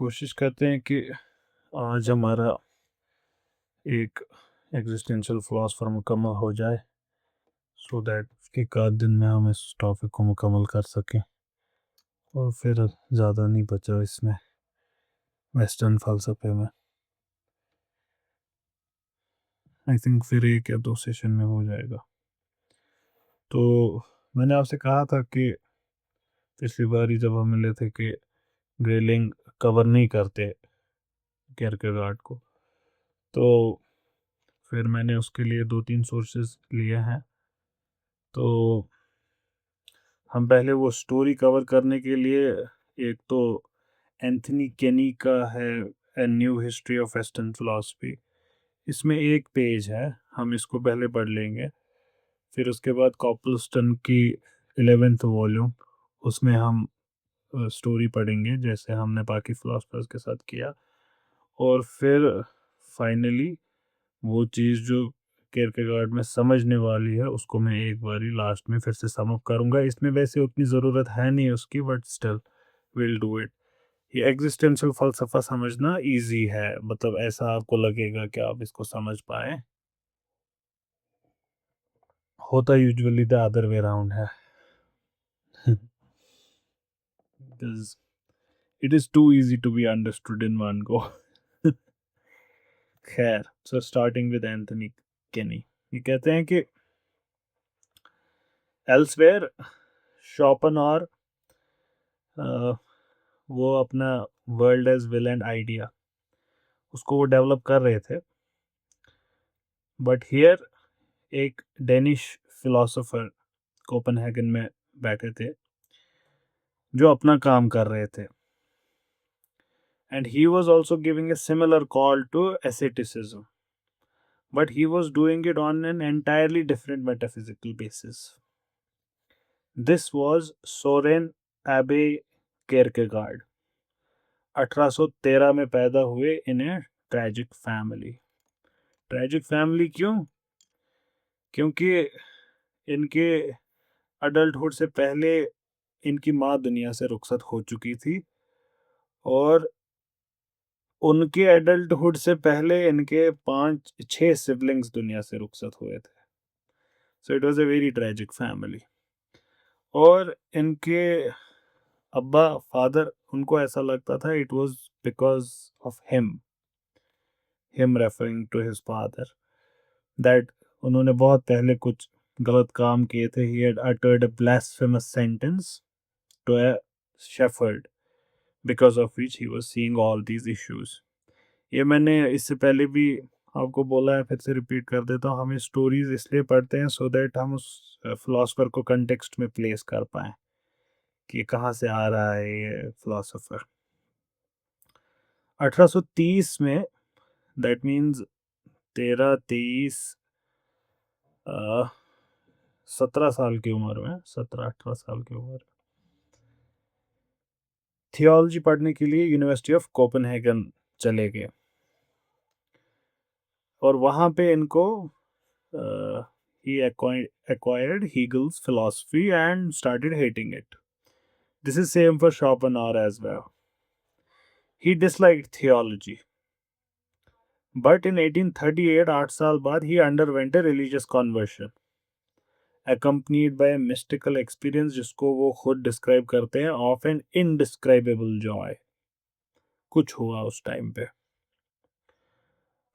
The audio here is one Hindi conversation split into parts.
कोशिश करते हैं कि आज हमारा एक एग्जिस्टेंशियल फिलोसफर मुकम्मल हो जाए, सो दैट उसके एक आध दिन में हम इस टॉपिक को मुकम्मल कर सकें और फिर ज़्यादा नहीं बचा इसमें वेस्टर्न फ़लसफ़े में। आई थिंक फिर 1 या 2 सेशन में हो जाएगा। तो मैंने आपसे कहा था कि पिछली बारी जब हम मिले थे कि ग्रेलिंग कवर नहीं करते कियरकेगार्ड को, तो फिर मैंने उसके लिए 2-3 सोर्सेज़ लिए हैं। तो हम पहले वो स्टोरी कवर करने के लिए एक तो एंथनी केनी का है a new history of western philosophy. इसमें एक पेज है, हम इसको पहले पढ़ लेंगे। फिर उसके बाद कॉपलस्टन की 11th वॉल्यूम, उसमें हम स्टोरी पढ़ेंगे जैसे हमने बाकी फिलोसफर्स के साथ किया। और फिर फाइनली वो चीज़ जो कियरकेगार्ड में समझने वाली है उसको मैं एक बारी लास्ट में फिर से सम अप करूँगा। इसमें वैसे उतनी ज़रूरत है नहीं उसकी, but still will do it. ये एग्जिस्टेंशियल फ़लसफ़ा समझना ईज़ी है, मतलब ऐसा आपको लगेगा कि आप इसको समझ पाएँ। होता usually the other way around है। Because it is too easy to be understood in one go. खैर, सो स्टार्टिंग विद एंथनी केनी। ये कहते हैं कि एल्सवेयर शोपेनहावर वो अपना world as will and idea उसको वो डेवलप कर रहे थे, बट हियर एक डेनिश फिलोसोफर कोपेनहेगन में बैठे थे जो अपना काम कर रहे थे, and he was also giving a similar call to asceticism, but he was doing it on an entirely different metaphysical basis. This was Soren Aabye Kierkegaard. 1813 में पैदा हुए in a tragic family. Tragic family क्यों? क्योंकि इनके अडल्टहुड से पहले इनकी माँ दुनिया से रुखसत हो चुकी थी, और उनके एडल्टहुड से पहले इनके 5-6 सिबलिंग्स दुनिया से रुखसत हुए थे। So it was a very tragic family. और इनके अब्बा फादर, उनको ऐसा लगता था it was because of him referring to his father, that उन्होंने बहुत पहले कुछ गलत काम किए थे। He had uttered a blasphemous sentence to a shepherd, because of which he was seeing all these issues. ये मैंने इससे पहले भी आपको बोला है, फिर से रिपीट कर देता हूँ। हमें स्टोरीज इसलिए पढ़ते हैं सो दैट हम उस फिलोसफर को कंटेक्स्ट में प्लेस कर पाएँ कि कहाँ से आ रहा है ये फिलोसफर। 1830 में, दैट मीन्स 13-23 17 साल की उम्र में, 17-18 साल की उम्र, थियोलॉजी पढ़ने के लिए यूनिवर्सिटी ऑफ कोपेनहेगन चले गए, और वहाँ पे इनको he acquired Hegel's philosophy and started hating it. This is same for Schopenhauer as well. He disliked theology, but in 1838, 8 साल बाद, he underwent a religious conversion, accompanied by a mystical experience जिसको वो खुद डिस्क्राइब करते हैं of an indescribable joy. कुछ हुआ उस टाइम पे।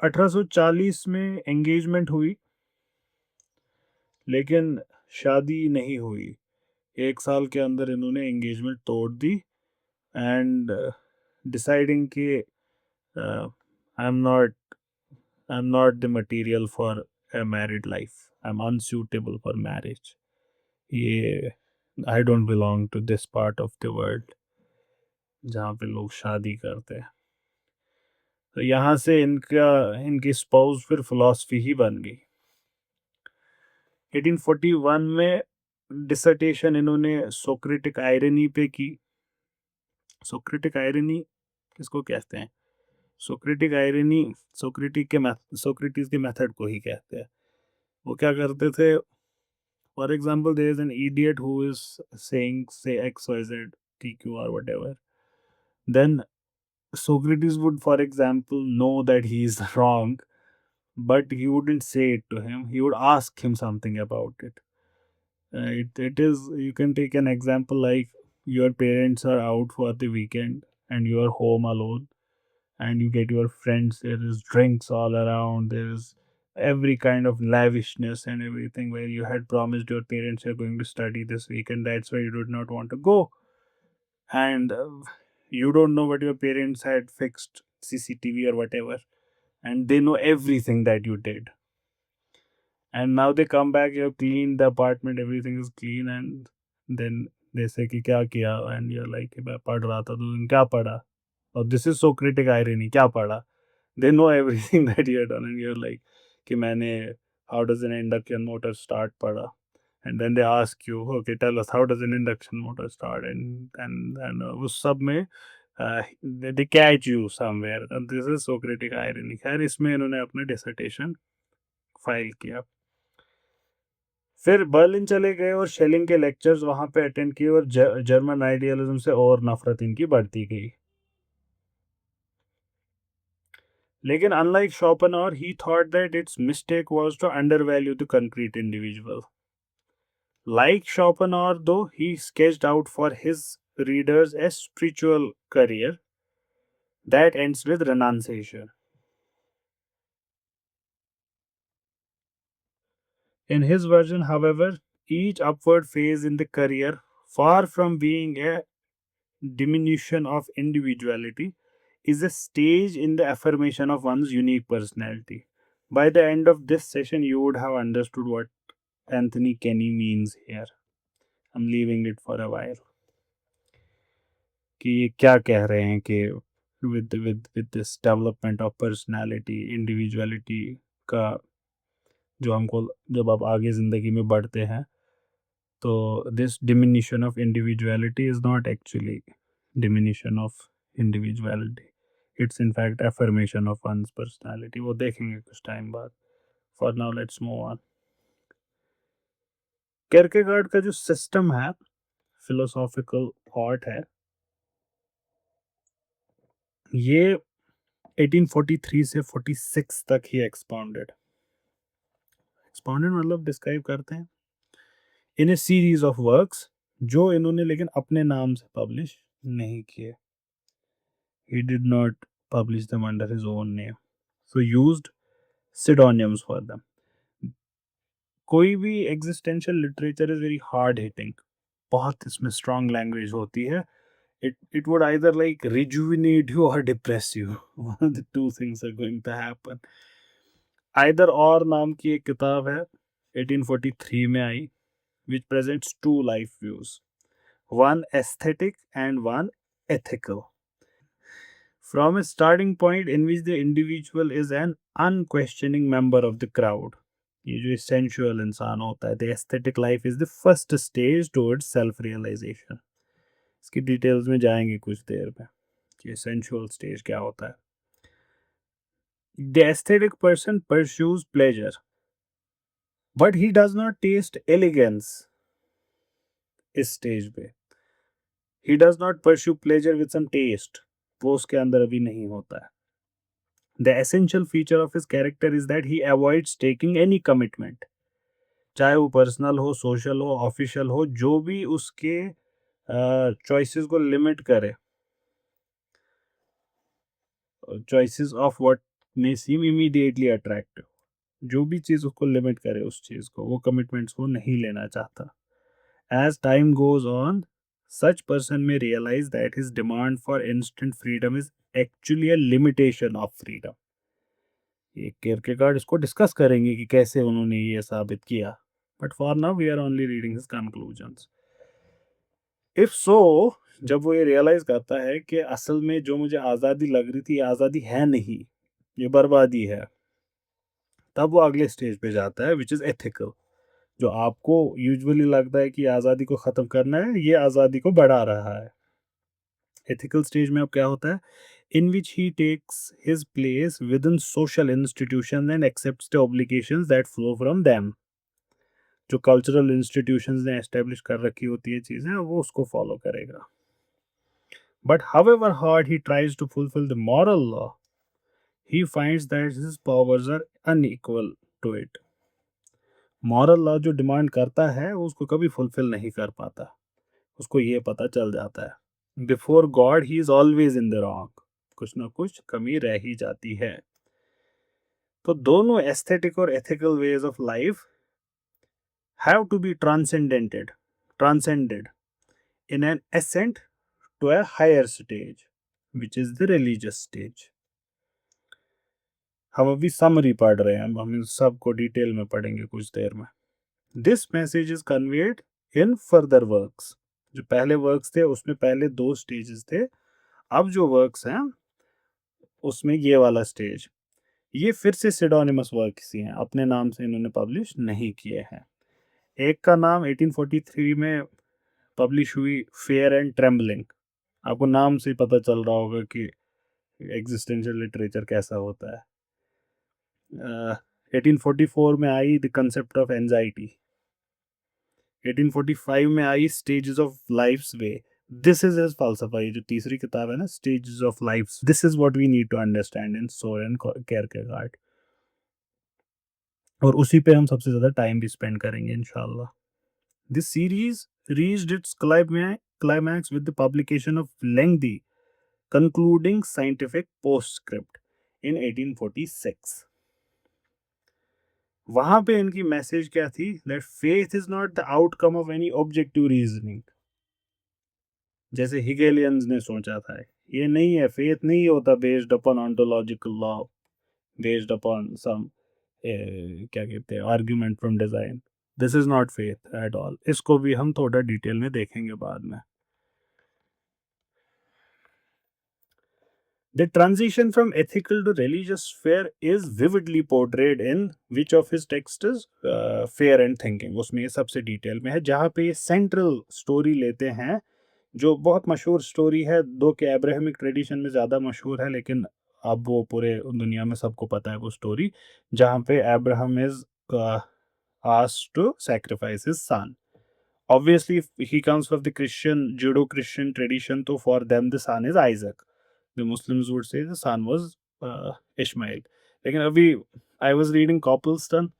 1840 में एंगेजमेंट हुई, लेकिन शादी नहीं हुई। 1 साल के अंदर इन्होंने एंगेजमेंट तोड़ दी, एंड डिसाइडिंग कि I am not the material for a married life. I'm unsuitable for marriage. ये I don't belong to this part of the world जहाँ पे लोग शादी करते हैं। तो यहाँ से इनकी स्पाउस फिर फिलॉसफी ही बन गई। 1841 में डिसर्टेशन इन्होंने सोक्रेटिक आयरनी पे की। सोक्रेटिक आयरनी किसको कहते हैं? सोक्रेटिक आयरनी सोक्रेटिस के मेथड को ही कहते हैं। वो क्या करते थे? For example, there is an idiot who is saying say XYZ TQ or whatever. Then Socrates would, for example, know that he is wrong, but he wouldn't say it to him. He would ask him something about it. It is, you can take an example like your parents are out for the weekend and you are home alone, and you get your friends. There is drinks all around. There is every kind of lavishness and everything, where you had promised your parents you're going to study this weekend. That's why you did not want to go. And you don't know what your parents had fixed, CCTV or whatever, and they know everything that you did. And now they come back, you have cleaned the apartment, everything is clean, and then they say कि क्या किया, and you're like कि मैं पढ़ रहा था, तो तुमने क्या पढ़ा? और this is Socratic irony, क्या पढ़ा? They know everything that you have done, and you're like कि मैंने how does an induction motor start पढ़ा. And then they ask you, okay, tell us how does an induction motor start, and उस सब में they catch you somewhere, and this is Socratic irony. खैर इसमें इन्होंने अपने डिसर्टेशन फाइल किया. फिर बर्लिन चले गए और शेलिंग के लेक्चर्स वहां पे अटेंड किए, और जर्मन आइडियलिज्म से और नफरत इनकी बढ़ती गई. लेकिन unlike Schopenhauer, he thought that its mistake was to undervalue the concrete individual. Like Schopenhauer, though, he sketched out for his readers a spiritual career that ends with renunciation. In his version, however, each upward phase in the career, far from being a diminution of individuality, is a stage in the affirmation of one's unique personality. By the end of this session, you would have understood what Anthony Kenny means here. I'm leaving it for a while. कि ये क्या कह रहे हैं कि with this development of personality, individuality का, जो हमको जब आप आगे ज़िंदगी में बढ़ते हैं, तो this diminution of individuality is not actually diminution of individuality. It's in fact affirmation of one's personality. वो देखेंगे कुछ टाइम बाद. For now, let's move on. केरकेगार्ड का जो सिस्टम है, फिलोसॉफिकल थॉट है, ये 1843 से 46 तक ही एक्सपाउंडेड मतलब डिस्क्राइब करते हैं in a series of works, जो इन्होंने लेकिन अपने नाम से पब्लिश नहीं किए. He did not publish them under his own name, so used pseudonyms for them. कोई भी existential literature is very hard hitting, बहुत इसमें स्ट्रॉन्ग लैंग्वेज होती है. it would either like rejuvenate you or depress you. One of the two things are going to happen. Either और नाम की एक किताब है 1843 में आई, which presents two life views, one aesthetic and one ethical, from a starting point in which the individual is an unquestioning member of the crowd. ये जो essential इंसान होता है, the aesthetic life is the first stage towards self realization. इसकी डिटेल्स में जाएंगे कुछ देर में कि essential stage क्या होता है. The aesthetic person pursues pleasure, but he does not taste elegance. इस स्टेज पे he does not pursue pleasure with some taste. वो उसके अंदर अभी नहीं होता है. The essential feature of his character is that he avoids taking any commitment. चाहे वो पर्सनल हो, सोशल हो, ऑफिशियल हो, जो भी उसके चॉइसेस को लिमिट करे, choices of what may seem immediately attractive, जो भी चीज़ उसको लिमिट करे उस चीज़ को, वो कमिटमेंट्स को नहीं लेना चाहता. As time goes on, such person may realize that his demand for instant freedom is actually a limitation of freedom. ये किरकेगार्ड इसको डिस्कस करेंगे कि कैसे उन्होंने ये साबित किया, but for now we are only reading his conclusions. If so, जब वो ये रियलाइज करता है कि असल में जो मुझे आज़ादी लग रही थी, ये आज़ादी है नहीं, ये बर्बादी है, तब वो अगले स्टेज पे जाता है, विच इज़ एथिकल. जो आपको यूजुअली लगता है कि आज़ादी को ख़त्म करना है, ये आज़ादी को बढ़ा रहा है. एथिकल स्टेज में अब क्या होता है, in which he takes his place within social institutions and accepts the obligations that flow from them. जो कल्चरल इंस्टीट्यूशंस ने एस्टेब्लिश कर रखी होती है चीज़ें, वो उसको फॉलो करेगा. But however hard he tries to fulfill the moral law, he finds that his powers are unequal to it. Moral law जो डिमांड करता है वो उसको कभी फुलफिल नहीं कर पाता, उसको ये पता चल जाता है before God he is always in the wrong, कुछ ना कुछ कमी रह ही जाती है। तो दोनों एस्थेटिक और ethical ways of life have to be transcended in an ascent to a higher stage, which is the religious stage. हम अभी समरी पढ़ रहे हैं, हम इन सबको डिटेल में पढ़ेंगे कुछ देर में। This message is conveyed in further works. जो पहले वर्क्स थे उसमें पहले 2 स्टेजेस थे, अब जो वर्क्स हैं उसमें ये वाला स्टेज, ये फिर से सिडोनिमस वर्क्स ही हैं, अपने नाम से इन्होंने पब्लिश नहीं किए हैं। एक का नाम 1843 में पब्लिश हुई, फेयर एंड ट्रेम्बलिंग। आपको नाम से पता चल रहा होगा कि एग्जिस्टेंशियल लिटरेचर कैसा होता है। 1844 में आई द कंसेप्ट ऑफ एंजाइटी। 1845 में आई stages of life's way. This is his फलसफा, ये जो तीसरी किताब है ना, stages of life's, this is what we need to understand in Soren Kierkegaard. और उसी पे हम सबसे ज्यादा टाइम भी स्पेंड करेंगे इंशाल्लाह। This series reached its climax with the publication of lengthy concluding scientific postscript in 1846. वहां पे इनकी मैसेज क्या थी? That faith is not the outcome of any objective reasoning, जैसे हिगेलियंस ने सोचा था। ये नहीं है, फेथ नहीं होता based upon ontological law, based upon some क्या कहते हैं argument from design. This is not faith at all. इसको भी हम थोड़ा डिटेल में देखेंगे बाद में। The transition from ethical to religious sphere is vividly portrayed in which of his texts? Fear and Thinking। उसमें ये सबसे डिटेल में है, जहाँ पे ये सेंट्रल स्टोरी लेते हैं, जो बहुत मशहूर स्टोरी है, दो के अब्राहमिक ट्रेडिशन में ज़्यादा मशहूर है, लेकिन अब वो पूरे दुनिया में सबको पता है वो स्टोरी, जहाँ पे Abraham is asked to sacrifice his son. Obviously, he comes from the Judeo-Christian tradition, so for them the son is Isaac. The Muslims would say the son was Ishmael. लेकिन अभी I was reading Copleston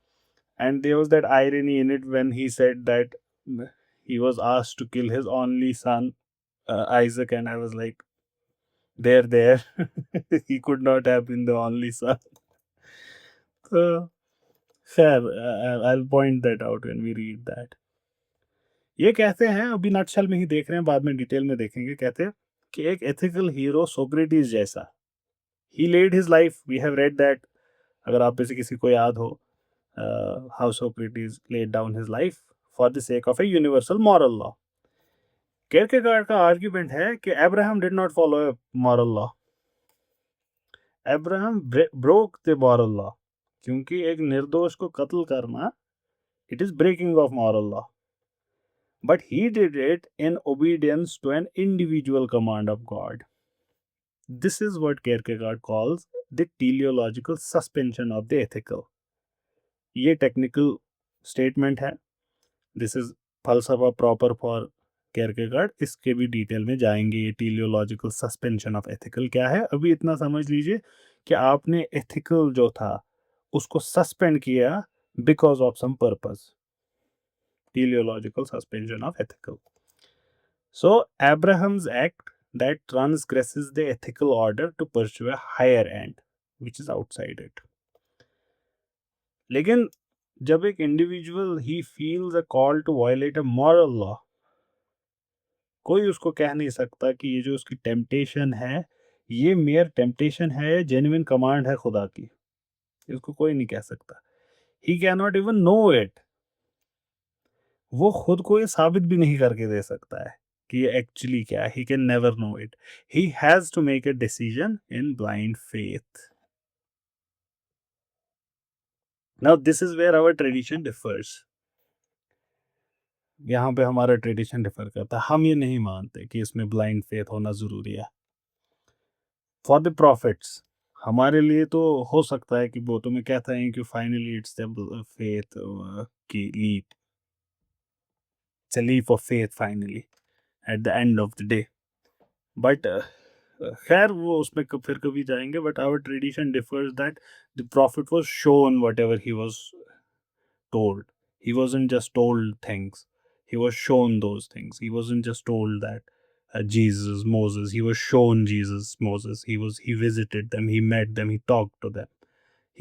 and there was that irony in it when he said that he was asked to kill his only son Isaac, and I was like, there he could not have been the only son. So fair, I'll point that out when we read that. ये कहते हैं, अभी नटशल में ही देख रहे हैं, बाद में डिटेल में देखेंगे, कहते हैं कि एक एथिकल हीरो सोक्रेटिस जैसा, he led his life, we have read that, अगर आप में से किसी को याद हो, how Socrates led down his life for the sake of a universal moral law. Kierkegaard का आर्ग्यूमेंट है कि Abraham did not follow a moral law, Abraham broke the moral law, क्योंकि एक निर्दोष को कत्ल करना, it is breaking of moral law, but he did it in obedience to an individual command of God. This is what Kierkegaard calls the teleological suspension of the ethical. ये टेक्निकल स्टेटमेंट है, दिस इज फलसफा प्रॉपर फॉर Kierkegaard, इसके भी डिटेल में जाएंगे। ये टेलियोलॉजिकल सस्पेंशन ऑफ एथिकल क्या है, अभी इतना समझ लीजिए कि आपने एथिकल जो था उसको सस्पेंड किया because of some purpose, teleological suspension of ethical. So Abraham's act that transgresses the ethical order to pursue a higher end which is outside it. लेकिन जब एक individual he feels a call to violate a moral law, कोई उसको कह नहीं सकता कि ये जो उसकी टेम्पटेशन है ये मेयर टेम्पटेशन है, जेन्युइन कमांड है खुदा की, इसको कोई नहीं कह सकता। He can not even know it, वो खुद को ये साबित भी नहीं करके दे सकता है कि ये एक्चुअली क्या है। He can never know it, he has to make a decision in blind faith. Now this is where our tradition differs. यहाँ पे हमारा ट्रेडिशन डिफर करता है, हम ये नहीं मानते कि इसमें ब्लाइंड फेथ होना जरूरी है। फॉर द प्रॉफिट्स हमारे लिए तो हो सकता है कि वो तुम्हें कहता है कि फाइनली इट्स द फेथ की leap, it's a leap of faith finally at the end of the day. But खैर वो उसमें फिर कभी जाएंगे. But our tradition differs that the prophet was shown whatever he was told. He wasn't just told things, he was shown those things. He wasn't just told that Jesus, Moses, he was shown Jesus, Moses. He visited them, he met them, he talked to them.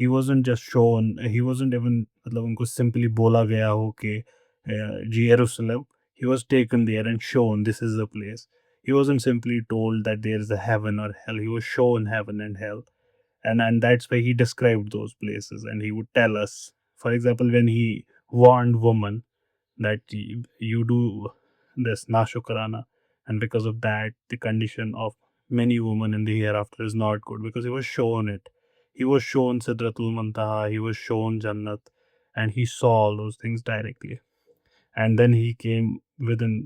He wasn't just shown, he wasn't even मतलब उनको simply बोला गया हो कि Jerusalem. He was taken there and shown this is the place. He wasn't simply told that there is a heaven or hell. He was shown heaven and hell, and that's why he described those places, and he would tell us, for example, when he warned woman that you do this nashukrana, and because of that the condition of many women in the hereafter is not good, because he was shown it. He was shown sidratul muntaha, he was shown jannat, and he saw all those things directly. And then he came within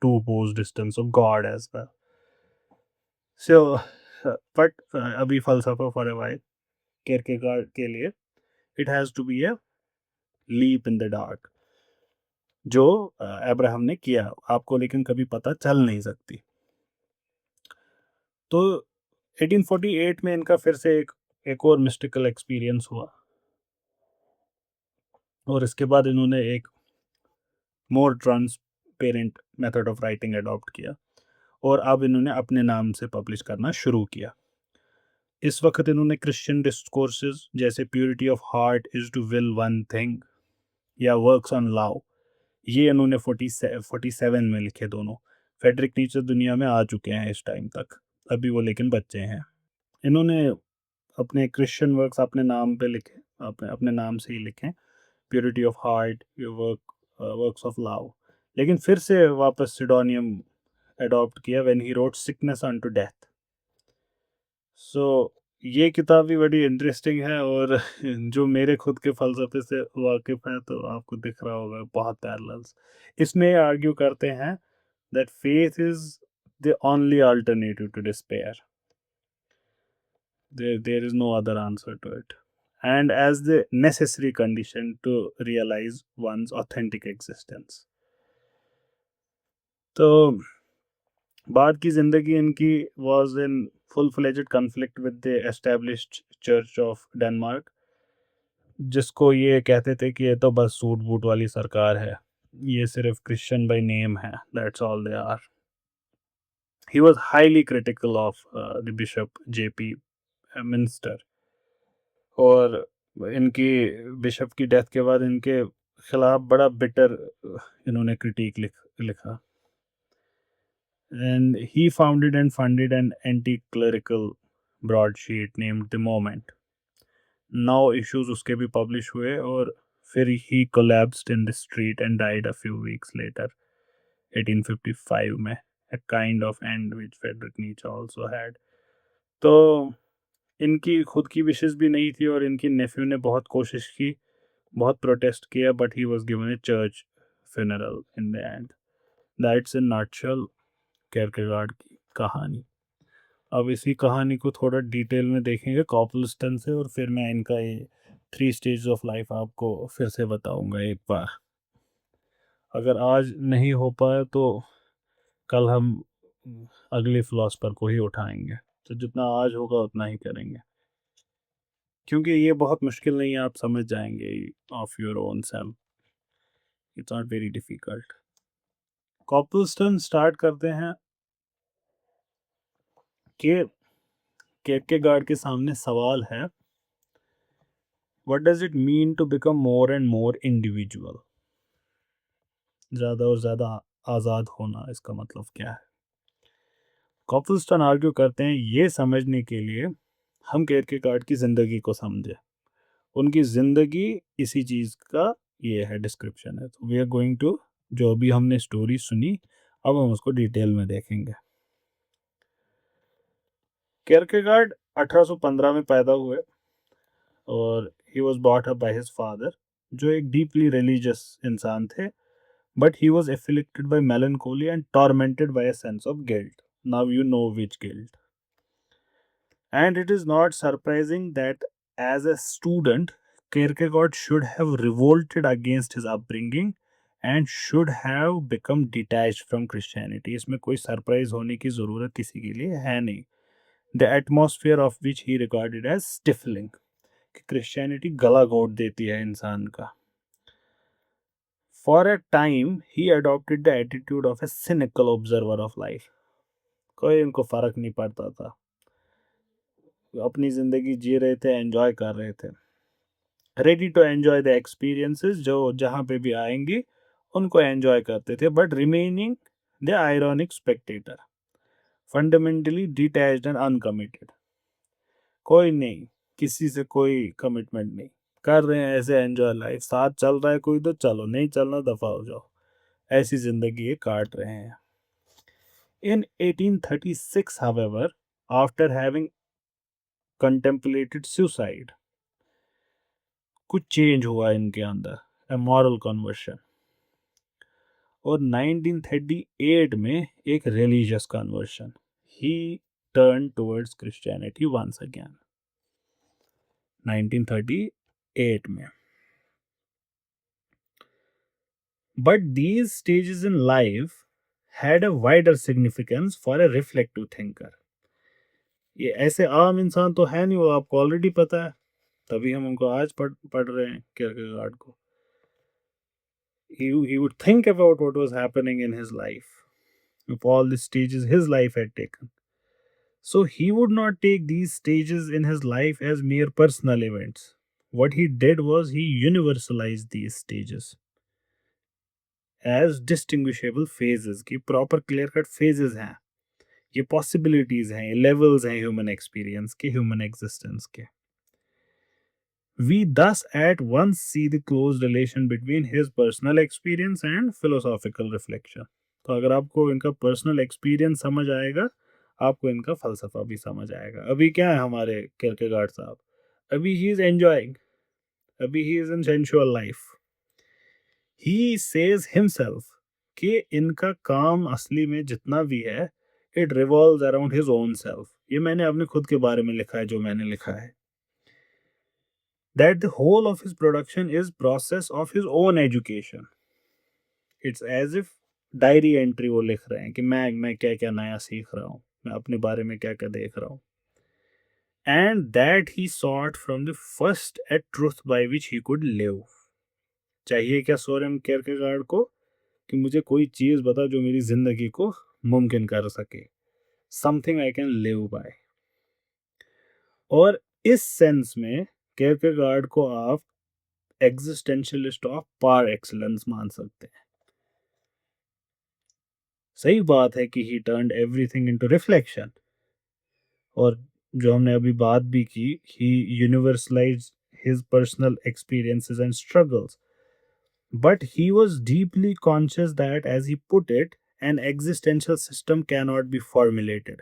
two post distance of God as well. So but abhi falsafa for a while. Kierkegaard के लिए it has to be a leap in the dark, जो अब्राहम ने किया, आपको लेकिन कभी पता चल नहीं सकती. तो 1848 में इनका फिर से एक और मिस्टिकल एक्सपीरियंस हुआ, और इसके बाद इन्होंने एक more transparent method of writing adopt किया, और अब इन्होंने अपने नाम से पब्लिश करना शुरू किया. इस वक्त इन्होंने क्रिश्चियन डिस्कोर्सेज जैसे purity of heart is to will one thing या वर्क्स ऑन लव, ये इन्होंने 47 में लिखे दोनों. फेडरिक नीचे दुनिया में आ चुके हैं इस टाइम तक, अभी वो लेकिन बच्चे हैं. इन्होंने अपने क्रिश्चियन वर्क्स अपने नाम पे लिखे, अपने अपने नाम से ही लिखे, purity of heart, works of love. लेकिन फिर से वापस सिडोनियम अडॉप्ट किया when he wrote sickness unto death. So ये किताब भी बड़ी इंटरेस्टिंग है, और जो मेरे खुद के फलसफे से वाकिफ है तो आपको दिख रहा होगा बहुत पैरेलल्स. इसमें आर्ग्यू करते हैं that faith is the only alternative to despair. There is no other answer to it. And as the necessary condition to realize one's authentic existence. तो बाद की जिंदगी इनकी was in full-fledged conflict with the established Church of Denmark, जिसको ये कहते थे कि ये तो बस सूट बूट वाली सरकार है, ये सिर्फ क्रिश्चियन बाय नेम है, that's all they are. He was highly critical of the Bishop J.P. Minster, और इनकी बिशप की डेथ के बाद इनके खिलाफ बड़ा बिटर इन्होंने क्रिटिक लिखा. And he founded and funded an anti clerical broadsheet named the moment. 9 issues उसके भी पब्लिश हुए, और फिर he collapsed in the street and died a few weeks later 1855 में, a kind of end which Friedrich Nietzsche also had. तो इनकी खुद की विशेष भी नहीं थी, और इनकी नेफ्यू ने बहुत कोशिश की, बहुत प्रोटेस्ट किया, but he was given a church funeral in the end. That's in nutshell Kierkegaard की कहानी. अब इसी कहानी को थोड़ा डिटेल में देखेंगे कॉपलस्टन से, और फिर मैं इनका ये 3 स्टेज ऑफ लाइफ आपको फिर से बताऊंगा एक बार. अगर आज नहीं हो पाया तो कल हम अगले फिलोसफर को ही उठाएंगे, तो जितना आज होगा उतना ही करेंगे, क्योंकि ये बहुत मुश्किल नहीं है, आप समझ जाएंगे of your own self. It's not very difficult. Copleston start करते हैं कि केरकेगार्ड के सामने सवाल है, what does it mean to become more and more individual. ज़्यादा और ज़्यादा आज़ाद होना, इसका मतलब क्या है. कॉपलस्टन आर्ग्यू करते हैं ये समझने के लिए हम केरकेगार्ड की ज़िंदगी को समझें. उनकी ज़िंदगी इसी चीज़ का ये है, डिस्क्रिप्शन है. तो वी आर गोइंग टू, जो अभी हमने स्टोरी सुनी, अब हम उसको डिटेल में देखेंगे. केरकेगार्ड 1815 में पैदा हुए, और he was brought up by his father, जो एक डीपली रिलीजियस इंसान थे, but he was afflicted by melancholy and tormented by a sense of guilt. Now you know which guilt. And it is not surprising that as a student, Kierkegaard should have revolted against his upbringing and should have become detached from Christianity. इसमें कोई सरप्राइज होने की ज़रूरत किसी के लिए है नहीं। The atmosphere of which he regarded as stifling, कि क्रिश्चियनिटी गला घोट देती है इंसान का। For a time he adopted the attitude of a cynical observer of life. कोई इनको फर्क नहीं पड़ता था, अपनी जिंदगी जी रहे थे, एंजॉय कर रहे थे, ready to enjoy the experiences, जो जहाँ पे भी आएंगी उनको एंजॉय करते थे, but remaining the ironic spectator, fundamentally detached and uncommitted. कोई नहीं, किसी से कोई कमिटमेंट नहीं, कर रहे हैं ऐसे एंजॉय लाइफ, साथ चल रहा है कोई तो चलो, नहीं चलना दफा हो जाओ, ऐसी जिंदगी ये काट रहे हैं। In 1836, however, after having contemplated suicide, कुछ चेंज हुआ इनके अंदर, a moral conversion। और 1938 में एक religious conversion, he turned towards Christianity once again, 1938 में। But these stages in life had a wider significance for a reflective thinker। ये ऐसे आम इंसान तो है नहीं, वो आपको ऑलरेडी पता है, तभी हम उनको आज पढ़ रहे हैं किरकेगार्ड को। He would think about what was happening in his life, of all the stages his life had taken. So he would not take these stages in his life as mere personal events. What he did was he universalized these stages as distinguishable phases, कि proper clear cut phases हैं, ये possibilities हैं, ये levels हैं human experience के, human existence के। We thus at once see the close relation between his personal experience and philosophical reflection। तो अगर आपको इनका पर्सनल एक्सपीरियंस समझ आएगा, आपको इनका फलसफा भी समझ आएगा। अभी क्या है हमारे किरकेगार्ड साहब, अभी ही इज एंजॉयिंग, अभी he is in sensual life. He says himself कि इनका काम असली में जितना भी है, it revolves around his own self. ये मैंने अपने खुद के बारे में लिखा है, जो मैंने लिखा है, that the whole of his production is process of his own education। It's as if diary entry वो लिख रहे हैं कि मैं क्या क्या नया सीख रहा हूँ, मैं अपने बारे में क्या क्या देख रहा हूँ। And that he sought from the first at truth by which he could live. चाहिए क्या सोरेन किरकेगार्ड को, कि मुझे कोई चीज बता जो मेरी जिंदगी को मुमकिन कर सके, something I can live by. और इस सेंस में किरकेगार्ड को आप एग्जिस्टेंशियलिस्ट ऑफ पार एक्सीलेंस मान सकते हैं। सही बात है कि he turned everything into reflection, और जो हमने अभी बात भी की, he universalized his personal experiences and struggles, but he was deeply conscious that, as he put it, an existential system cannot be formulated.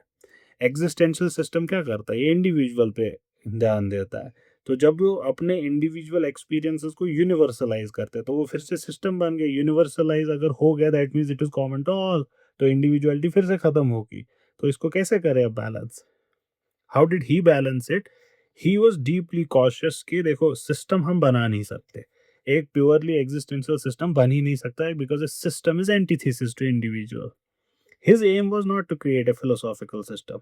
Existential system क्या करता है, ये इंडिविजुअल पे ध्यान देता है। तो जब वो अपने इंडिविजुअल एक्सपीरियंसेस को यूनिवर्सलाइज करते हैं, तो वो फिर से सिस्टम बन गया। यूनिवर्सलाइज अगर हो गया, that means it is common to all, तो इंडिविजुअलिटी फिर से खत्म होगी। तो इसको कैसे करें अब balance? How did he balance it? He was deeply cautious कि देखो, सिस्टम हम बना नहीं सकते, एक प्योरली एग्जिस्टेंशियल सिस्टम बन ही नहीं सकता है, because system is antithesis to individual. His aim was not to create a philosophical system,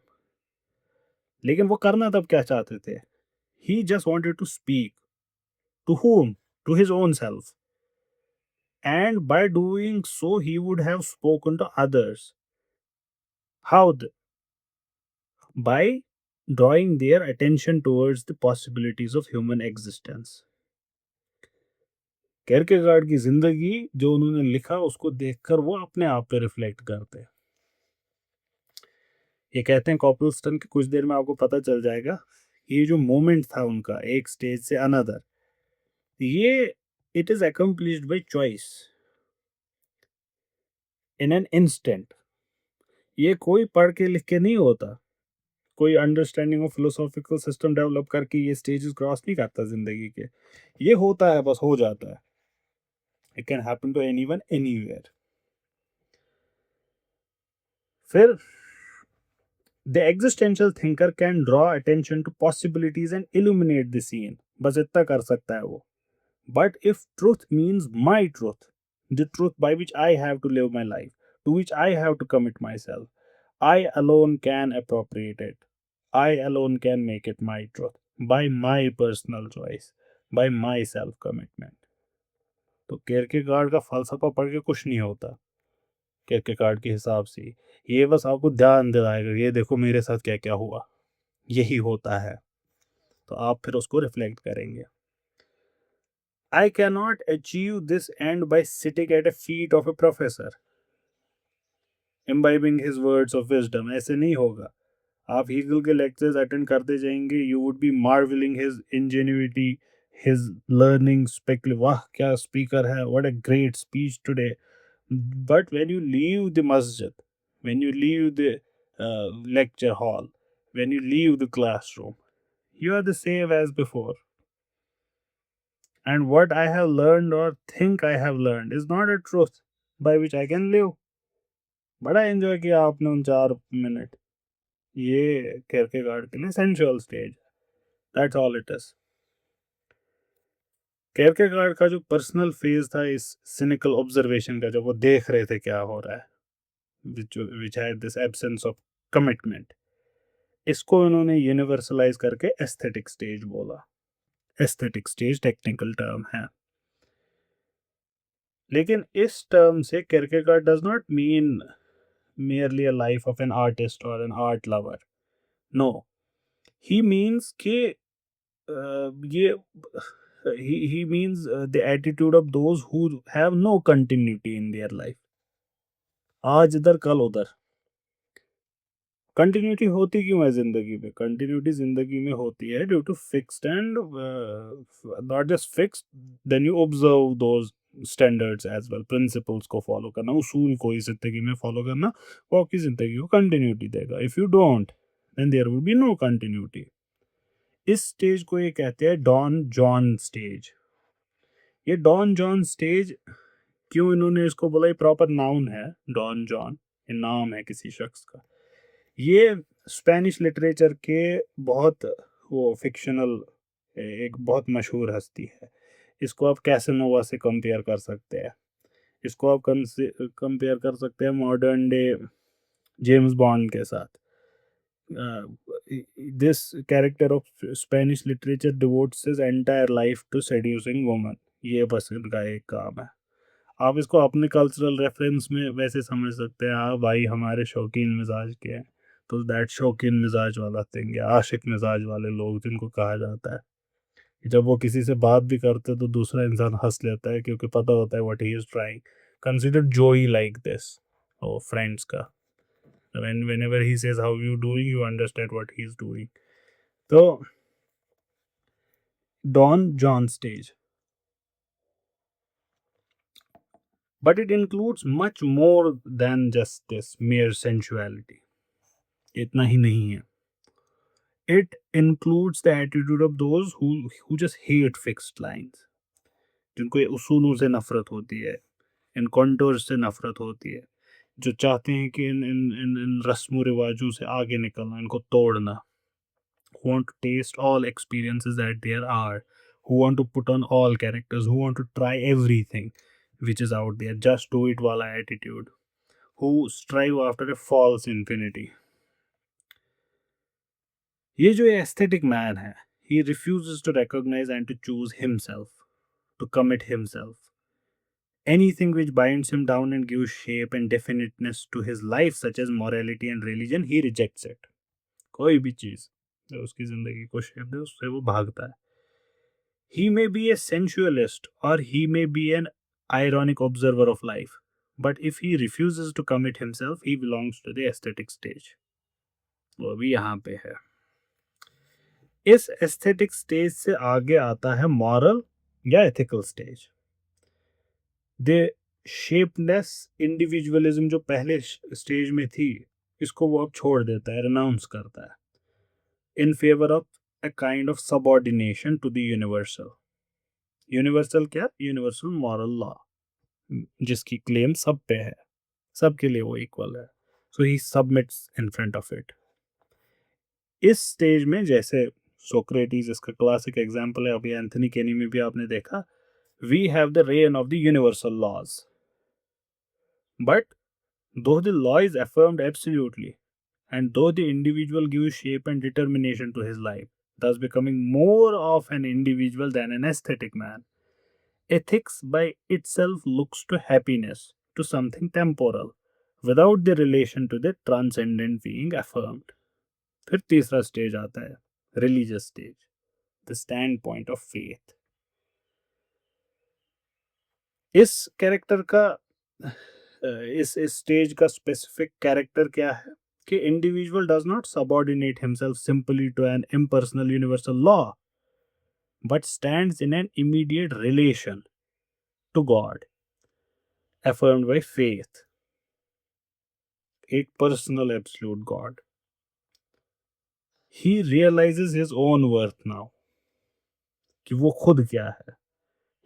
लेकिन वो करना तब क्या चाहते थे? He just wanted to speak. To whom? To his own self. And by doing so, he would have spoken to others. How? By drawing their attention towards the possibilities of human existence। Kierkegaard की जिंदगी जो उन्होंने लिखा, उसको देखकर वो अपने आप पे रिफ्लेक्ट करते हैं। ये कहते हैं कॉपलस्टन के, कुछ देर में आपको पता चल जाएगा, ये जो मोमेंट था उनका एक स्टेज से अनदर, ये it is accomplished by choice in an instant. ये कोई पढ़ के लिख के नहीं होता, कोई understanding of philosophical system develop करके ये स्टेजेस क्रॉस नहीं करता जिंदगी के, ये होता है, बस हो जाता है। It can happen to anyone anywhere. फिर the existential thinker can draw attention to possibilities and illuminate the scene, बस इतना कर सकता है वो। But if truth means my truth, the truth by which I have to live my life, to which I have to commit myself. I alone can appropriate it. I alone can make it my truth by my personal choice, by my self commitment. तो केरकेगार्ड का फलसफा पढ़ के कुछ नहीं होता, केरकेगार्ड के हिसाब से ये बस आपको ध्यान दिलाएगा, ये देखो मेरे साथ क्या क्या हुआ, यही होता है, तो आप फिर उसको रिफ्लेक्ट करेंगे. I cannot achieve this end by sitting at the feet of a professor, imbibing his words of wisdom. ऐसे नहीं होगा. आप हीगल के लेक्चर्स अटेंड करते जाएंगे, you would be marvelling his ingenuity, his learning spectacle, वाह क्या स्पीकर है, what a great speech today. But when you leave the मस्जिद, when you leave the lecture hall, when you leave the classroom, you are the same as before. And what I have learned or think I have learned is not a truth by which I can live. बड़ा एंजॉय किया आपने उन 4 मिनट. ये केरकेगार्ड के लिए sensual stage, that's all it is. Kierkegaard का जो पर्सनल फेज था इस सिनिकल ऑब्जर्वेशन का, जब वो देख रहे थे क्या हो रहा है, which had this absence of commitment, इसको इन्होंने यूनिवर्सलाइज करके एस्थेटिक स्टेज बोला. एस्थेटिक स्टेज टेक्निकल टर्म है, लेकिन इस टर्म से Kierkegaard does not mean merely a life of an artist or an art lover. No, he means कि ये he means the attitude of those who have no continuity in their life. आज इधर कल उधर. कंटिन्यूटी होती क्यों है जिंदगी में? कंटिन्यूटी जिंदगी में होती है due to fixed and not just fixed, then you observe those standards as well. Principles को फॉलो करना, उसूल को इस जिंदगी में फॉलो करना, वो आपकी जिंदगी को कंटिन्यूटी देगा. If you don't, then there will be no continuity. इस स्टेज को ये कहते हैं डॉन जॉन स्टेज. ये डॉन जॉन स्टेज क्यों इन्होंने इसको बोला? ये प्रॉपर नाउन है, डॉन जॉन, ये नाम है किसी शख्स का. ये स्पेनिश लिटरेचर के बहुत वो फिक्शनल, एक बहुत मशहूर हस्ती है. इसको आप कैसेनोवा से कंपेयर कर सकते हैं, इसको आप कंपेयर कर सकते हैं मॉडर्न डे जेम्स बॉन्ड के साथ. This character of Spanish literature devotes his entire life to seducing woman. ये बस इनका एक काम है. आप इसको अपने कल्चरल रेफरेंस में वैसे समझ सकते हैं, हाँ भाई हमारे शौकीन मिजाज के हैं, तो दैट शौकीन मिजाज वाला थिंग, या आशिक मिजाज वाले लोग जिनको कहा जाता है, जब वो किसी से बात भी करते तो दूसरा इंसान हंस लेता है क्योंकि पता होता है what he is trying. Consider जोई लाइक दिस, ओ फ्रेंड्स का, whenever he says how you doing, you understand what he is doing. तो Don Juan stage, but it includes much more than just this mere sensuality. इतना ही नहीं है. It includes the attitude of those who just hate fixed lines, जिनको ये उसूलों से नफरत होती है, इन कॉन्टोर्स से नफरत होती है, जो चाहते हैं कि इन रस्म रिवाजों से आगे निकलना, इनको तोड़ना. Who want to taste all experiences that there are, who want to put on all characters, who want to try everything which is out there, just do it wala attitude, who strive after a false infinity. ये जो aesthetic man है, he refuses to recognize and to choose himself, to commit himself. Anything which binds him down and gives shape and definiteness to his life, such as morality and religion, he rejects it. कोई भी चीज जो उसकी जिंदगी को शेप दे, उससे वो भागता है. He may be a sensualist or he may be an ironic observer of life, but if he refuses to commit himself, he belongs to the aesthetic stage. वो भी यहाँ पे है. इस एस्थेटिक स्टेज से आगे आता है मॉरल या ethical stage. The shapeless individualism जो पहले स्टेज में थी, इसको वो अब छोड़ देता है, रिनाउंस करता है, in favour of a kind of subordination to the universal. Universal क्या? यूनिवर्सल मॉरल लॉ, जिसकी क्लेम सब पे है, सबके लिए वो इक्वल है. So he submits in front of it. इस स्टेज में जैसे सोक्रेटिस इसका क्लासिक एग्जांपल है, अभी एंथनी केनी में भी आपने देखा, we have the reign of the universal laws. But though the law is affirmed absolutely, and though the individual gives shape and determination to his life, thus becoming more of an individual than an aesthetic man, ethics by itself looks to happiness, to something temporal, without the relation to the transcendent being affirmed. फिर तीसरा स्टेज आता है, religious stage, the standpoint of faith. इस कैरेक्टर का इस स्टेज का स्पेसिफिक कैरेक्टर क्या है कि individual does not subordinate himself simply to an impersonal universal law but stands in an immediate relation to God affirmed by faith, एक personal absolute God. He realizes his own worth now, कि वो खुद क्या है.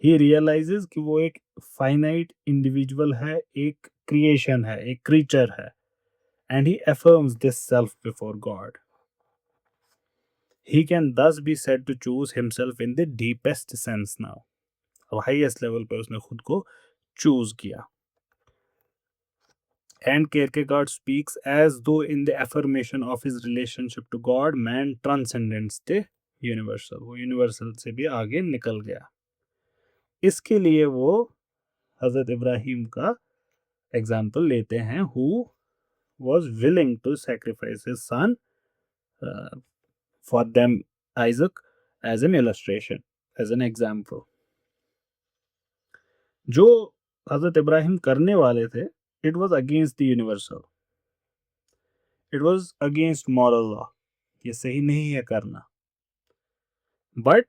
He realizes कि वो एक finite individual है, एक creation है, एक creature है, and he affirms this self before God. He can thus be said to choose himself in the deepest sense now. अब highest level पे उसने खुद को choose किया. And Kierkegaard speaks as though in the affirmation of his relationship to God, man transcends the universal. वो universal से भी आगे निकल गया. इसके लिए वो हजरत इब्राहिम का एग्जाम्पल लेते हैं, who was willing to sacrifice his son for them, Isaac, as an illustration, as an example. जो हजरत इब्राहिम करने वाले थे, it was against the universal. It was against moral law. ये सही नहीं है करना. But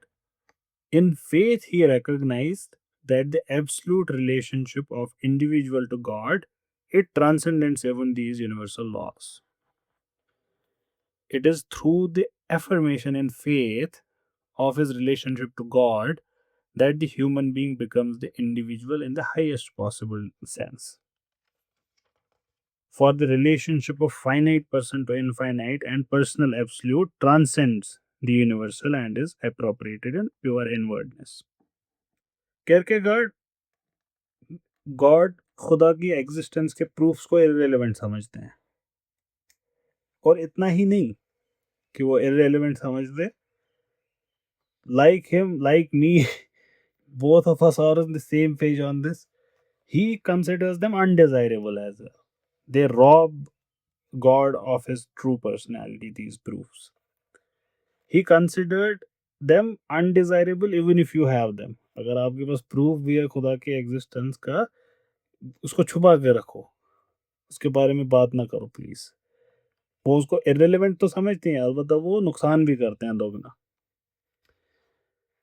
in faith he recognized that the absolute relationship of individual to God, it transcends even these universal laws. It is through the affirmation in faith of his relationship to God that the human being becomes the individual in the highest possible sense. For the relationship of finite person to infinite and personal absolute transcends the universal and is appropriated in pure inwardness. Kierkegaard God, खुदा की एग्जिस्टेंस के प्रूफ्स को इररिलेवेंट समझते हैं. और इतना ही नहीं कि वो इररिलेवेंट समझते, like him, like me, both of us are on the same page on this. He considers them undesirable as well. They rob God of his true personality, these proofs. He considered them undesirable even if you have them. अगर आपके पास प्रूफ भी है खुदा के एग्जिस्टेंस का, उसको छुपा के रखो, उसके बारे में बात ना करो प्लीज. वो उसको इररिलेवेंट तो समझते हैं, अलबत्ता वो नुकसान भी करते हैं दोगुना.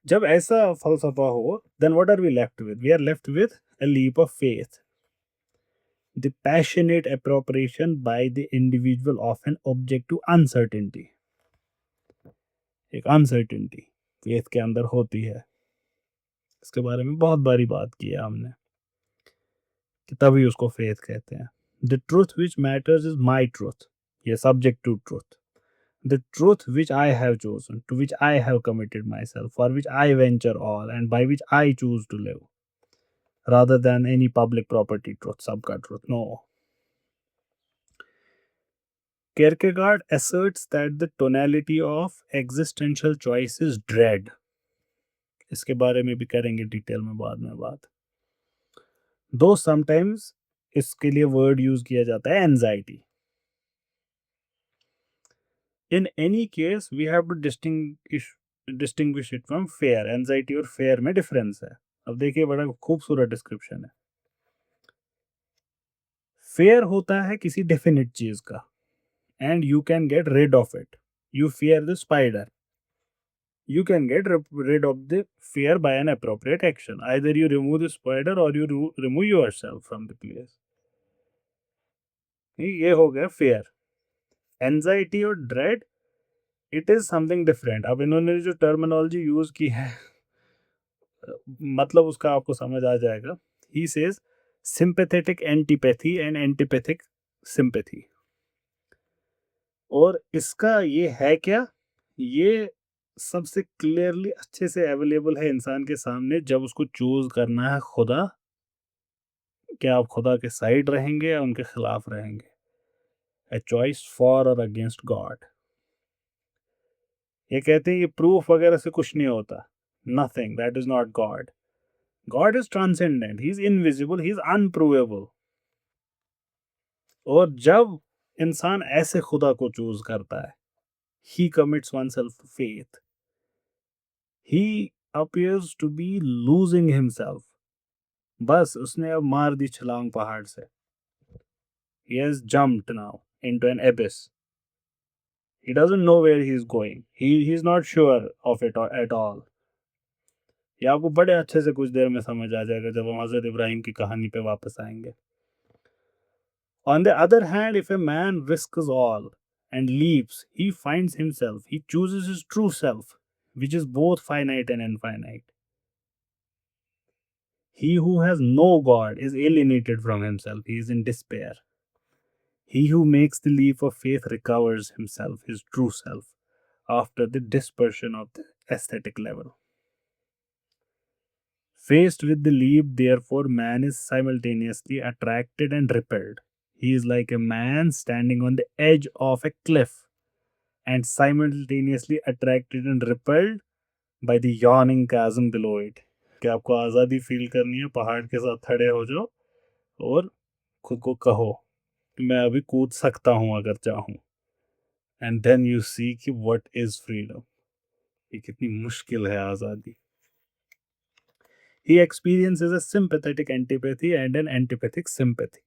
जब ऐसा फलसफा हो, then what are we left with? We are left with a leap of faith, the passionate appropriation by the individual of an object to uncertainty. एक अनसर्टेनिटी फेथ के अंदर होती है. इसके बारे में बहुत बारी बात की है हमने कि तभी उसको फेथ कहते हैं. The truth which matters is my truth, ये subject to truth. The truth which I have chosen, to which I have committed myself, for which I venture all and by which I choose to live, rather than any public property truth, सबका truth. No. Kierkegaard asserts that the tonality of existential choice is dread. इसके बारे में भी करेंगे डिटेल में बाद में बात. Though sometimes इसके लिए वर्ड यूज किया जाता है anxiety. In any case, we have to distinguish it from fear. Anxiety और फेयर में डिफरेंस है. अब देखिए, बड़ा खूबसूरत डिस्क्रिप्शन है. फेयर होता है किसी डेफिनेट चीज का, and you can get rid of it. You fear the spider. You can get rid of the fear by an appropriate action. Either you remove the spider or you remove yourself from the place. ये हो गया fear. Anxiety और dread, it is something different. अब इन्होंने जो टर्मिनोलॉजी यूज की है, मतलब उसका आपको समझ आ जाएगा. He says sympathetic antipathy and antipathic sympathy. और इसका ये है क्या, ये सबसे क्लियरली अच्छे से अवेलेबल है इंसान के सामने जब उसको चूज करना है खुदा कि आप खुदा के साइड रहेंगे या उनके खिलाफ रहेंगे। ए चॉइस फॉर और अगेंस्ट गॉड। ये कहते हैं ये प्रूफ वगैरह से कुछ नहीं होता। Nothing, that is not God. God is transcendent, he is invisible, he is unprovable. और जब इंसान ऐसे खुदा को चूज करता है, he commits oneself to faith, he appears to be losing himself। बस उसने अब मार दी छलांग पहाड़ से। He has jumped now into an abyss। He doesn't know where he is going, he's not sure of it at all। ये आपको बड़े अच्छे से कुछ देर में समझ आ जाएगा जब हम हजरत इब्राहिम की कहानी पे वापस आएंगे। On the other hand, if a man risks all and leaps, he finds himself, he chooses his true self, which is both finite and infinite। He who has no God is alienated from himself, he is in despair। He who makes the leap of faith recovers himself, his true self, after the dispersion of the aesthetic level। Faced with the leap, therefore, man is simultaneously attracted and repelled। He is like a man standing on the edge of a cliff and simultaneously attracted and repelled by the yawning chasm below it। कि आपको आज़ादी फील करनी है, पहाड़ के साथ खड़े हो जाओ और खुद को कहो कि मैं अभी कूद सकता हूं अगर चाहूं। एंड देन यू सी कि व्हाट इज फ्रीडम। ये कितनी मुश्किल है आज़ादी। He experiences a sympathetic antipathy and an antipathic sympathy।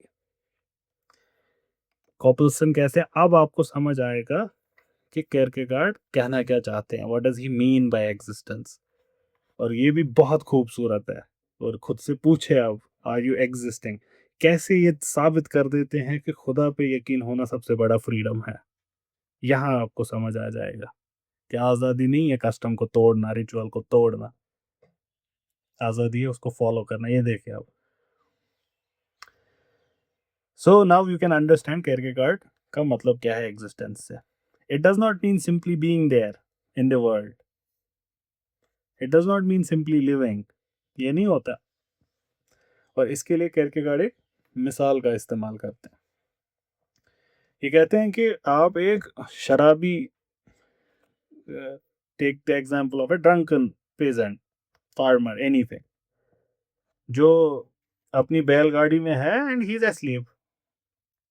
कॉपलसन कहते हैं अब आपको समझ आएगा कि केरकेगार्ड कहना क्या चाहते हैं। What does he mean by existence. और ये भी बहुत खूबसूरत है। और खुद से पूछे अब, आर यू एग्जिस्टिंग। कैसे ये साबित कर देते हैं कि खुदा पे यकीन होना सबसे बड़ा फ्रीडम है। यहाँ आपको समझ आ जाएगा कि आज़ादी नहीं है कस्टम को तोड़ना, रिचुअल को तोड़ना। आज़ादी है उसको फॉलो करना। ये देखिए आप। So now you can understand Kierkegaard का मतलब क्या है एग्जिस्टेंस से। It does not mean simply being there in the world. It does not mean simply living. ये नहीं होता। और इसके लिए केरकेगार्ड एक मिसाल का इस्तेमाल करते हैं। ये कहते हैं कि आप एक शराबी, take the example of a drunken peasant, farmer, anything, जो अपनी बैलगाड़ी में है एंड ही इज एस्लीप।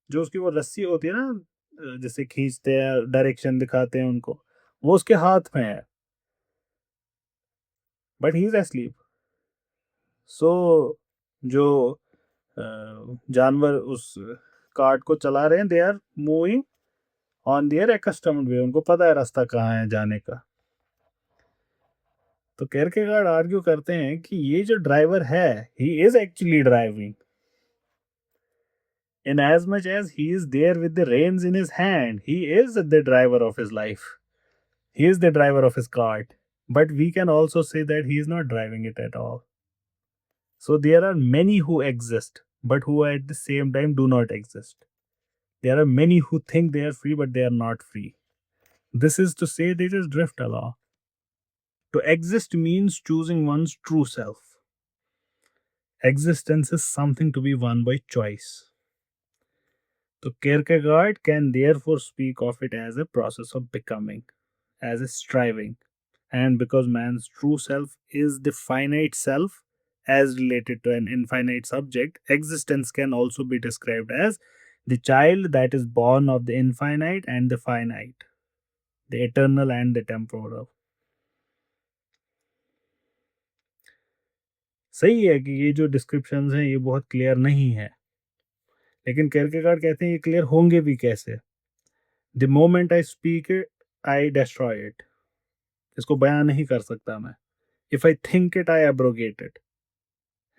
जो उसकी वो रस्सी होती है ना, जिसे खींचते हैं, डायरेक्शन दिखाते हैं उनको, वो उसके हाथ में है, but he is asleep. So जो जानवर उस कार्ट को चला रहे हैं, they are moving on their accustomed way. उनको पता है रास्ता कहाँ है जाने का। तो केरकेगार्ड आर्ग्यू करते हैं कि ये जो ड्राइवर है, he is actually driving in as much as he is there with the reins in his hand, he is the driver of his life, he is the driver of his cart, but we can also say that he is not driving it at all। So there are many who exist but who at the same time do not exist। There are many who think they are free but they are not free। This is to say they just drift along। To exist means choosing one's true self। Existence is something to be won by choice। So Kierkegaard can therefore speak of it as a process of becoming, as a striving. And because man's true self is the finite self as related to an infinite subject, existence can also be described as the child that is born of the infinite and the finite, the eternal and the temporal। सही है कि ये जो डिस्क्रिप्शंस हैं ये बहुत क्लियर नहीं है, लेकिन केरकेगार्ड कहते हैं ये क्लियर होंगे भी कैसे। The moment I speak it I destroy it. इसको बयान नहीं कर सकता मैं। If I think it I abrogate it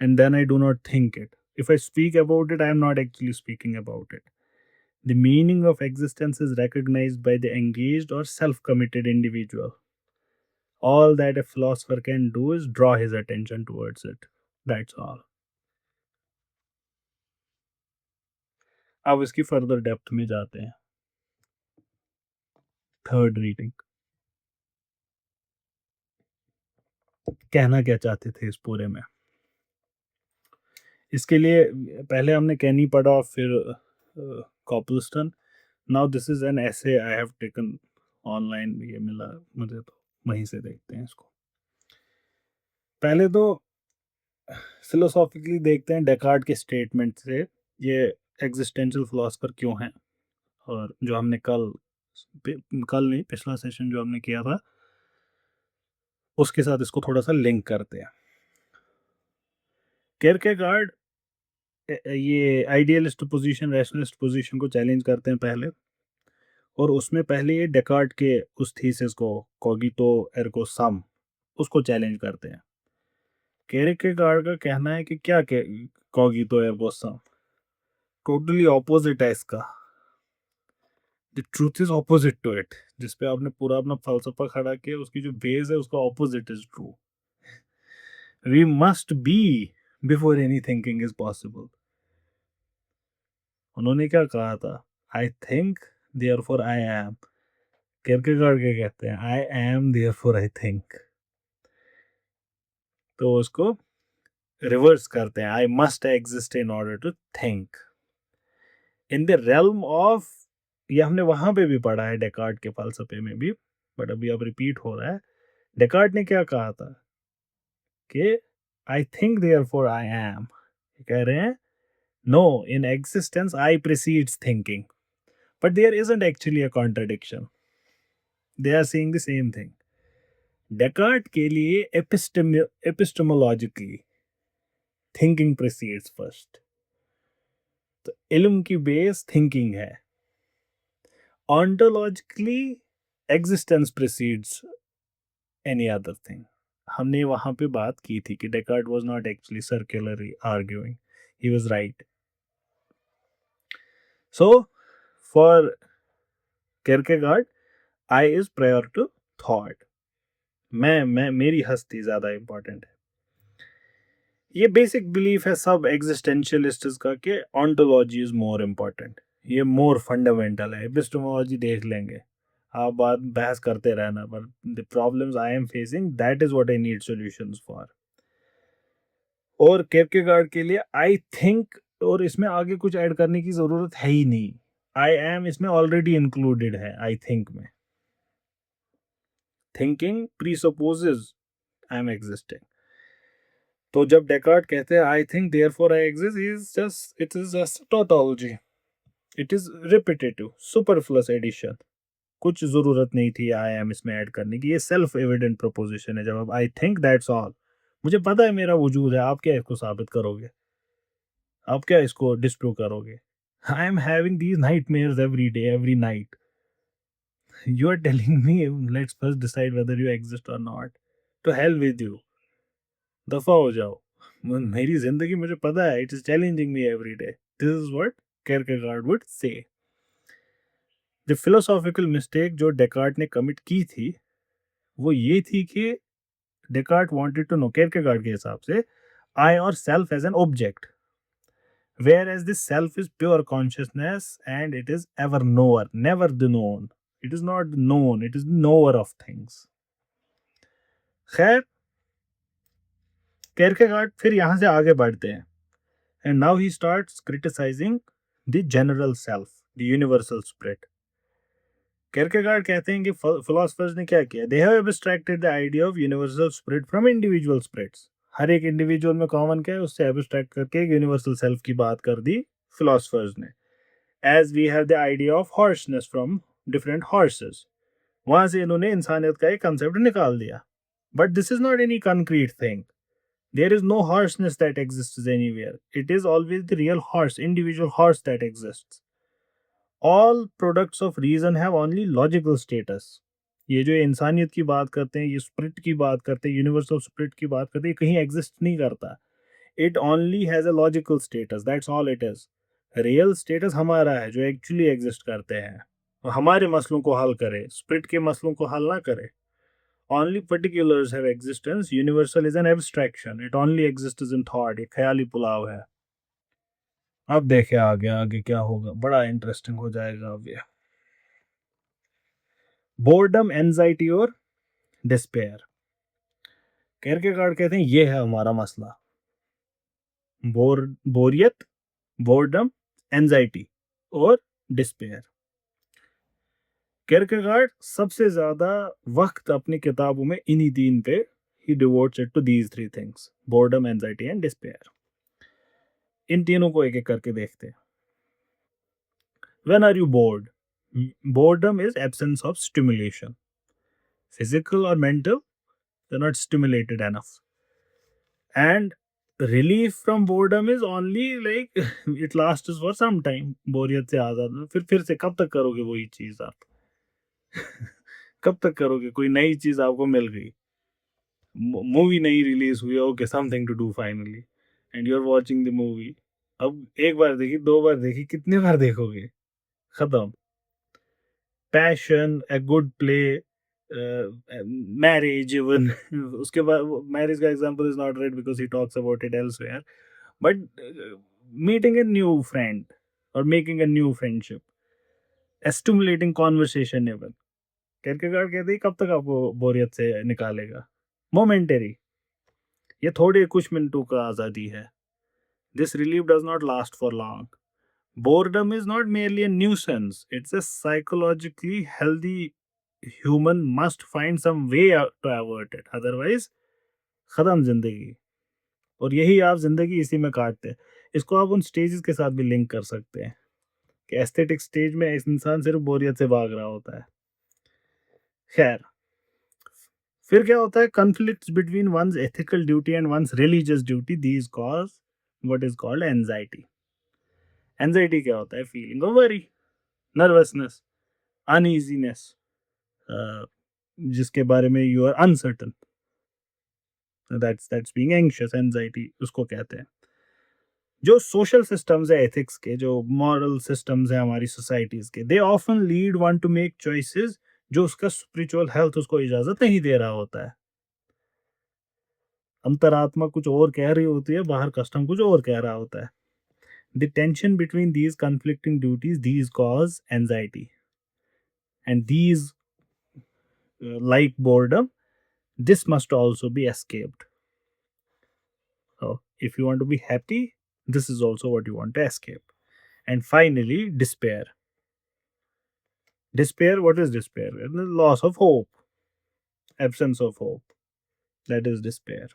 and then I do not think it। if I speak about it I am not actually speaking about it। the meaning of existence is recognized by the engaged or self-committed individual। all that a philosopher can do is draw his attention towards it। that's all। अब इसकी फर्दर डेप्थ में जाते हैं। थर्ड रीडिंग कहना क्या चाहते थे इस पूरे में। इसके लिए पहले हमने कैनी पढ़ा, फिर कॉपलस्टन. नाउ दिस इज एन ऐसे आई हैव टेकन ऑनलाइन, ये मिला मुझे, तो वहीं से देखते हैं इसको. पहले तो फिलोसॉफिकली देखते हैं डेकार्ट के स्टेटमेंट से ये एग्जिस्टेंशियल फिलोसफर क्यों हैं. और जो हमने कल नहीं, पिछला सेशन जो हमने किया था उसके साथ इसको थोड़ा सा लिंक करते हैं. किरकेगार्ड ये आइडियलिस्ट पोजीशन, रैशनलिस्ट पोजीशन को चैलेंज करते हैं पहले, और उसमें पहले ये डेकार्ट के उस थीसिस को, कॉगितो एर्गो सम, उसको चैलेंज करते हैं. किरकेगार्ड का कहना है कि क्या cogito ergo sum totally opposite है इसका. The truth is opposite to it. जिस पे आपने पूरा अपना फलसफा खड़ा किया, उसकी जो बेस है उसका opposite is true. We must be before any thinking is possible. उन्होंने क्या कहा था? I think therefore I am. Kierkegaard क्या कहते हैं? I am therefore I think. तो उसको रिवर्स करते हैं, I must exist in order to think. In the realm of, ये हमने वहां पे भी पढ़ा है डेकार्ट के फलसफे में भी, बट अभी अब रिपीट हो रहा है. डेकार्ट ने क्या कहा था कि I think therefore I am. कह रहे हैं no, in existence I precedes thinking, but there isn't actually a contradiction. They are saying the same thing. Descartes के लिए एपिस्टेमोलॉजिकली थिंकिंग प्रीसीड्स फर्स्ट. तो इल्म की बेस थिंकिंग है. Ontologically existence precedes any other thing. हमने वहां पे बात की थी कि Descartes was not actually circularly arguing, he was right. So for Kierkegaard, I is prior to thought. मैं मेरी हस्ती ज्यादा इंपॉर्टेंट है. ये बेसिक बिलीफ है सब एग्जिस्टेंशियलिस्ट्स का कि ऑन्टोलॉजी इज मोर इम्पोर्टेंट. ये मोर फंडामेंटल है. एपिस्टेमोलॉजी देख लेंगे, आप बात बहस करते रहना, पर the problems I am facing, that is what I need solutions for. और किरकेगार्ड के लिए आई थिंक, और इसमें आगे कुछ ऐड करने की जरूरत है ही नहीं. आई एम इसमें ऑलरेडी इंक्लूडेड है आई थिंक में. Thinking presupposes I am existing. तो जब डेकार्ट कहते हैं I think therefore I exist, it is just tautology. It is repetitive superfluous addition. कुछ जरूरत नहीं थी आई एम इसमें ऐड करने की. ये सेल्फ एविडेंट प्रोपोजिशन है. जब आप आई थिंक दैट्स ऑल, मुझे पता है मेरा वजूद है, आप क्या इसको साबित करोगे? आप क्या इसको डिस्प्रूव करोगे? I am having these nightmares every day every night. You are telling me let's first decide whether you exist or not. To hell with you, दफा हो जाओ. मेरी जिंदगी मुझे पता है, it is challenging me every day. This is what Kierkegaard would say. The philosophical mistake जो डेकार्ट ने कमिट की थी वो ये थी कि Descartes wanted to know, Kierkegaard के हिसाब से, I or self as an object, whereas this self is pure consciousness and it is ever knower, never the known. It is not known, it is the knower of things. खैर, किरकेगार्ड फिर यहाँ से आगे बढ़ते हैं, and now he starts criticizing the general self, the universal spirit. Kierkegaard कहते हैं कि philosophers ने क्या किया? They have abstracted the idea of universal spirit from individual spirits. हर एक इंडिविजुअल में कॉमन क्या है उससे एब्स्ट्रैक्ट करके एक यूनिवर्सल सेल्फ की बात कर दी फिलोसफर्स ने. As we have the idea of horseness from different horses, वहां से इन्होंने इंसानियत का एक कंसेप्ट निकाल दिया. But this is not any concrete thing. There is no horseness that exists anywhere. It is always the real horse, individual horse that exists. All products of reason have only logical status. ये जो इंसानियत की बात करते हैं, ये स्पिरिट की बात करते हैं, यूनिवर्सल स्पिरिट की बात करते हैं, ये कहीं एग्जिस्ट नहीं करता. It only has a logical status, that's all it is. Real status हमारा है जो एक्चुअली एग्जिस्ट करते हैं, और हमारे मसलों को हल करे, स्पिरिट के मसलों को हल ना करे. Only particulars have existence. Universal is an abstraction. It only exists in thought. ये ख्याली पुलाव है. अब देखे आगे आगे क्या होगा, बड़ा इंटरेस्टिंग हो जाएगा अब ये. बोर्डम, एंजाइटी और डिस्पेयर. किरकेगार्ड कहते हैं ये है हमारा मसला. बोरियत, बोर्डम, एंजाइटी और डिस्पेयर। किरकेगार्ड सबसे ज्यादा वक्त अपनी किताबों में इन्हीं तीन पे ही devotes it to these three things, boredom, anxiety and despair. इन तीनों को एक एक करके देखते हैं। When are you bored? Boredom is absence of stimulation, physical और mental, they're not stimulated enough. And relief from boredom is only like it lasts for some time. बोरियत से आजाद फिर से कब तक करोगे वही चीज आप? कब तक करोगे? कोई नई चीज आपको मिल गई, मूवी नहीं रिलीज हुई, okay something to do finally, and you are watching the movie. अब एक बार देखी, दो बार देखी, कितनी बार देखोगे? खत्म। Passion, a good play, marriage even उसके बाद मैरिज का example is not right because he talks about it elsewhere, but meeting a new friend और making a new friendship, stimulating conversation even. Kierkegaard कहते हैं कब तक आपको बोरियत से निकालेगा? मोमेंटरी, ये थोड़े कुछ मिनटों का आज़ादी है। This relief does not last for long. Boredom is not merely a nuisance, it's a psychologically healthy human must find some way out to avert it. Otherwise, खत्म जिंदगी। और यही आप जिंदगी इसी में काटते हैं। इसको आप उन स्टेजेस के साथ भी लिंक कर सकते हैं कि एस्थेटिक स्टेज में इस इंसान सिर्फ बोरियत से भाग रहा होता है। खैर, फिर क्या होता है? conflicts between one's ethical duty and one's religious duty, these cause what is called anxiety. Anxiety क्या होता है? Feeling of worry, nervousness, uneasiness, जिसके बारे में you are uncertain, that's being anxious, anxiety उसको कहते हैं। जो सोशल सिस्टम्स है एथिक्स के, जो मॉरल सिस्टम्स है हमारी सोसाइटीज के, they often lead one two make choices जो उसका स्पिरिचुअल हेल्थ उसको इजाजत नहीं दे रहा होता है। अंतरात्मा कुछ और कह रही होती है, बाहर कस्टम कुछ और कह रहा होता है। The tension between these conflicting duties, these cause anxiety, and these like boredom, this must also be escaped. So if you want to be happy, this is also what you want to escape. And finally, despair. Despair, what is despair? The loss of hope, absence of hope, that is despair.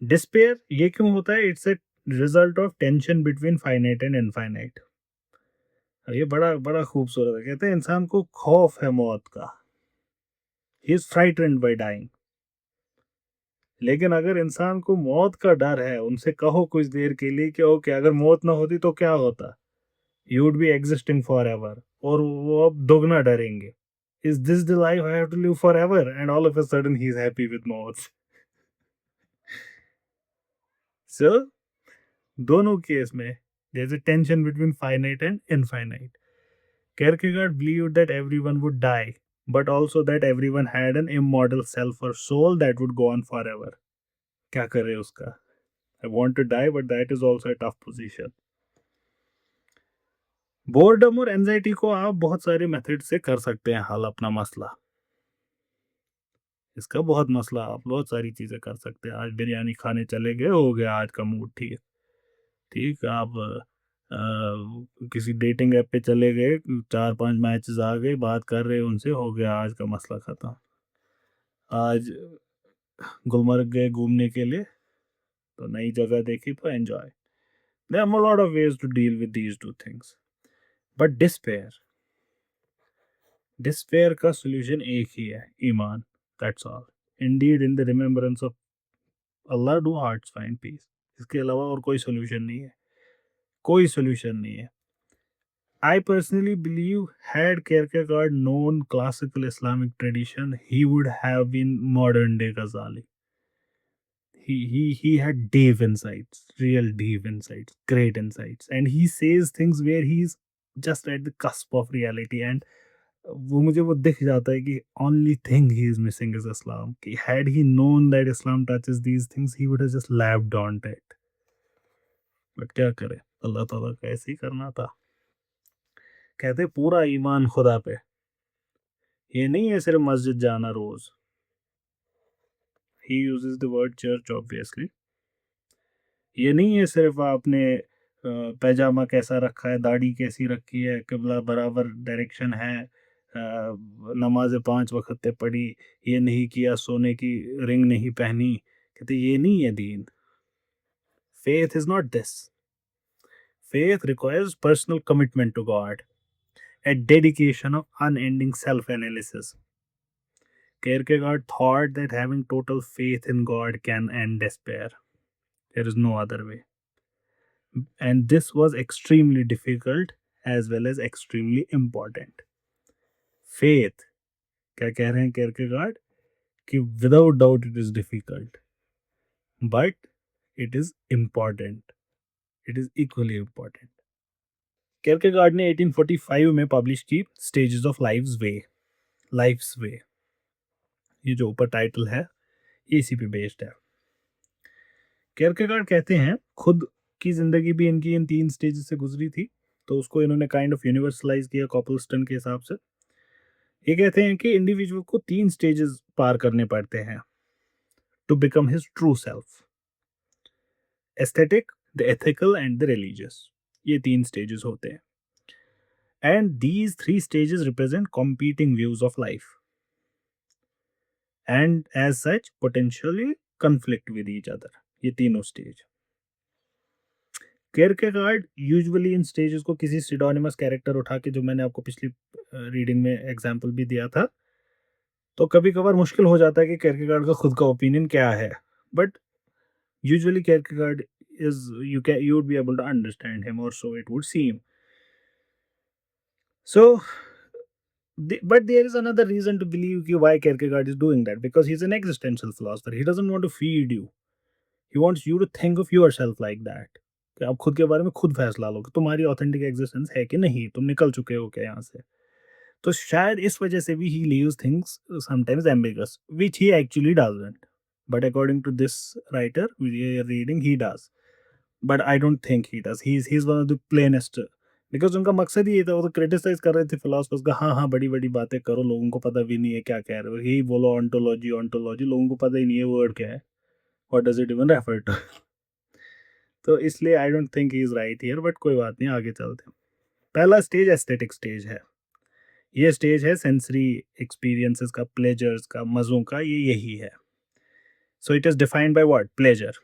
Despair ये क्यों होता है? It's a result of tension between finite and infinite. ये बड़ा बड़ा खूबसूरत है। कहते हैं इंसान को खौफ है मौत का, he is frightened by dying. लेकिन अगर इंसान को मौत का डर है, उनसे कहो कुछ देर के लिए कि ओके अगर मौत ना होती तो क्या होता, you would be existing forever, और वो अब दोगुना डरेंगे। Is this the life I have to live forever? And all of a sudden he is happy with मौत। सो दोनों केस में there is a tension between finite and infinite. Kierkegaard believed that everyone would die, but also that everyone had an immortal self or soul that would go on forever. क्या करे उसका? I want to die, but that is also a tough position. Boredom और एंजाइटी को आप बहुत सारे मेथड से कर सकते हैं हल अपना मसला। इसका बहुत मसला, आप बहुत सारी चीज़ें कर सकते हैं। आज बिरयानी खाने चले गए, हो गया आज का मूड ठीक। ठीक, आप किसी डेटिंग ऐप पे चले गए, 4-5 मैचेस आ गए, बात कर रहे हैं उनसे, हो गया आज का मसला ख़त्म। आज गुलमर्ग गए घूमने के लिए, तो नई जगह देखी तो enjoy. There are a lot of ways to deal with these two things. But despair, despair का सोल्यूशन एक ही है, ईमान, that's all. Indeed in the remembrance of Allah do hearts find peace. इसके अलावा और कोई सोल्यूशन नहीं है, कोई सोल्यूशन नहीं है। I personally believe had Kierkegaard known classical Islamic tradition, he would have been modern day Ghazali. He had deep insights, real deep insights, great insights, and he says things where he's just at the cusp of reality. And वो मुझे वो दिख जाता है कि only thing he is missing is Islam. कि had he known that Islam touches these things, he would have just lapped onto it. But क्या करे, अल्लाह ताला का ऐसे ही करना था। कहते पूरा ईमान खुदा पे, ये नहीं है सिर्फ मस्जिद जाना रोज। He uses the word church obviously. ये नहीं है सिर्फ आपने पैजामा कैसा रखा है, दाढ़ी कैसी रखी है, किबला बराबर डायरेक्शन है, नमाज़ें 5 वक्त पे पढ़ी, ये नहीं किया, सोने की रिंग नहीं पहनी। कहते ये नहीं है दीन। Faith is not this. Faith requires personal commitment to God, a dedication of unending self analysis. Kierkegaard thought that having total faith in God can end despair. There is no other way. And this was extremely difficult as well as extremely important. Faith, क्या कह रहे हैं Kierkegaard? कि without doubt it is difficult, but it is important. It is equally important. Kierkegaard ने 1845 में पब्लिश की स्टेजेस ऑफ लाइफ्स वे। ये जो ऊपर टाइटल है ये इसी पे बेस्ड है। केयरकेगार्ड कहते हैं खुद की जिंदगी भी इनकी इन 3 स्टेजेस से गुजरी थी, तो उसको इन्होंने काइंड ऑफ यूनिवर्सलाइज किया कॉपलस्टन के हिसाब से। ये कहते हैं कि इंडिविजुअल को 3 स्टेजेस पार करने पड़ते हैं to become his true self: aesthetic, the ethical and the religious. ये 3 स्टेजेस होते हैं। And these 3 stages represent competing views of life and as such potentially conflict with each other. ये तीनों stage. Kierkegaard usually in stages को किसी सिडोनिमस कैरेक्टर उठा के, जो मैंने आपको पिछली रीडिंग में एग्जांपल भी दिया था, तो कभी कभार मुश्किल हो जाता है कि केयरकेगार्ड का खुद का ओपिनियन क्या है, but usually Kierkegaard is you would be able to understand him, or so it would seem. So but there is another reason to believe why Kierkegaard is doing that, because he's an existential philosopher. He doesn't want to feed you. He wants you to think of yourself like that. कि आप खुद के बारे में खुद फैसला लो कि तुम्हारी ऑथेंटिक एग्जिस्टेंस है कि नहीं, तुम निकल चुके हो क्या यहाँ से। तो शायद इस वजह से भी he leaves things sometimes ambiguous, which he actually doesn't, but according to this writer we are reading he does, but I don't think he does. He is one of the plainest, because उनका मकसद ही ये था, वो तो क्रिटिसाइज कर रहे थे फिलोसफर्स का, हाँ हाँ बड़ी बड़ी बातें करो, लोगों को पता भी नहीं है क्या कह रहे हो, यही बोलो ऑन्टोलॉजी ऑन्टोलॉजी, लोगों को पता ही नहीं है वर्ड क्या है, what does it even refer to. तो इसलिए I don't think he is right here, but कोई बात नहीं, आगे चलते हैं। पहला स्टेज एस्थेटिक स्टेज है। ये स्टेज है सेंसरी एक्सपीरियंसेस का, प्लेजर्स का, मज़ों का, ये यही है। So it is defined by what? Pleasure.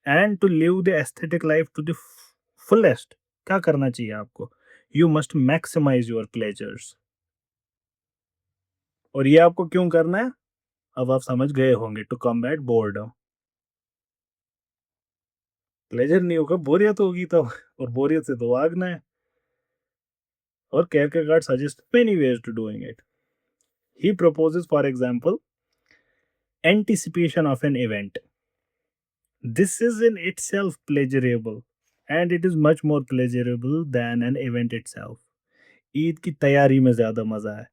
And to live the aesthetic life to the fullest, क्या करना चाहिए आपको? You must maximize your pleasures. और ये आपको क्यों करना है? अब आप समझ गए होंगे, टू कॉम्बैट बोर्डम। प्लेजर नहीं होगा बोरियत होगी तो, और बोरियत से तो भागना है। और Kierkegaard suggests many ways to doing it. He proposes, for example, anticipation of an event. This is in itself pleasurable, and it is much more pleasurable than an event itself. Eid की तैयारी में ज़्यादा मज़ा है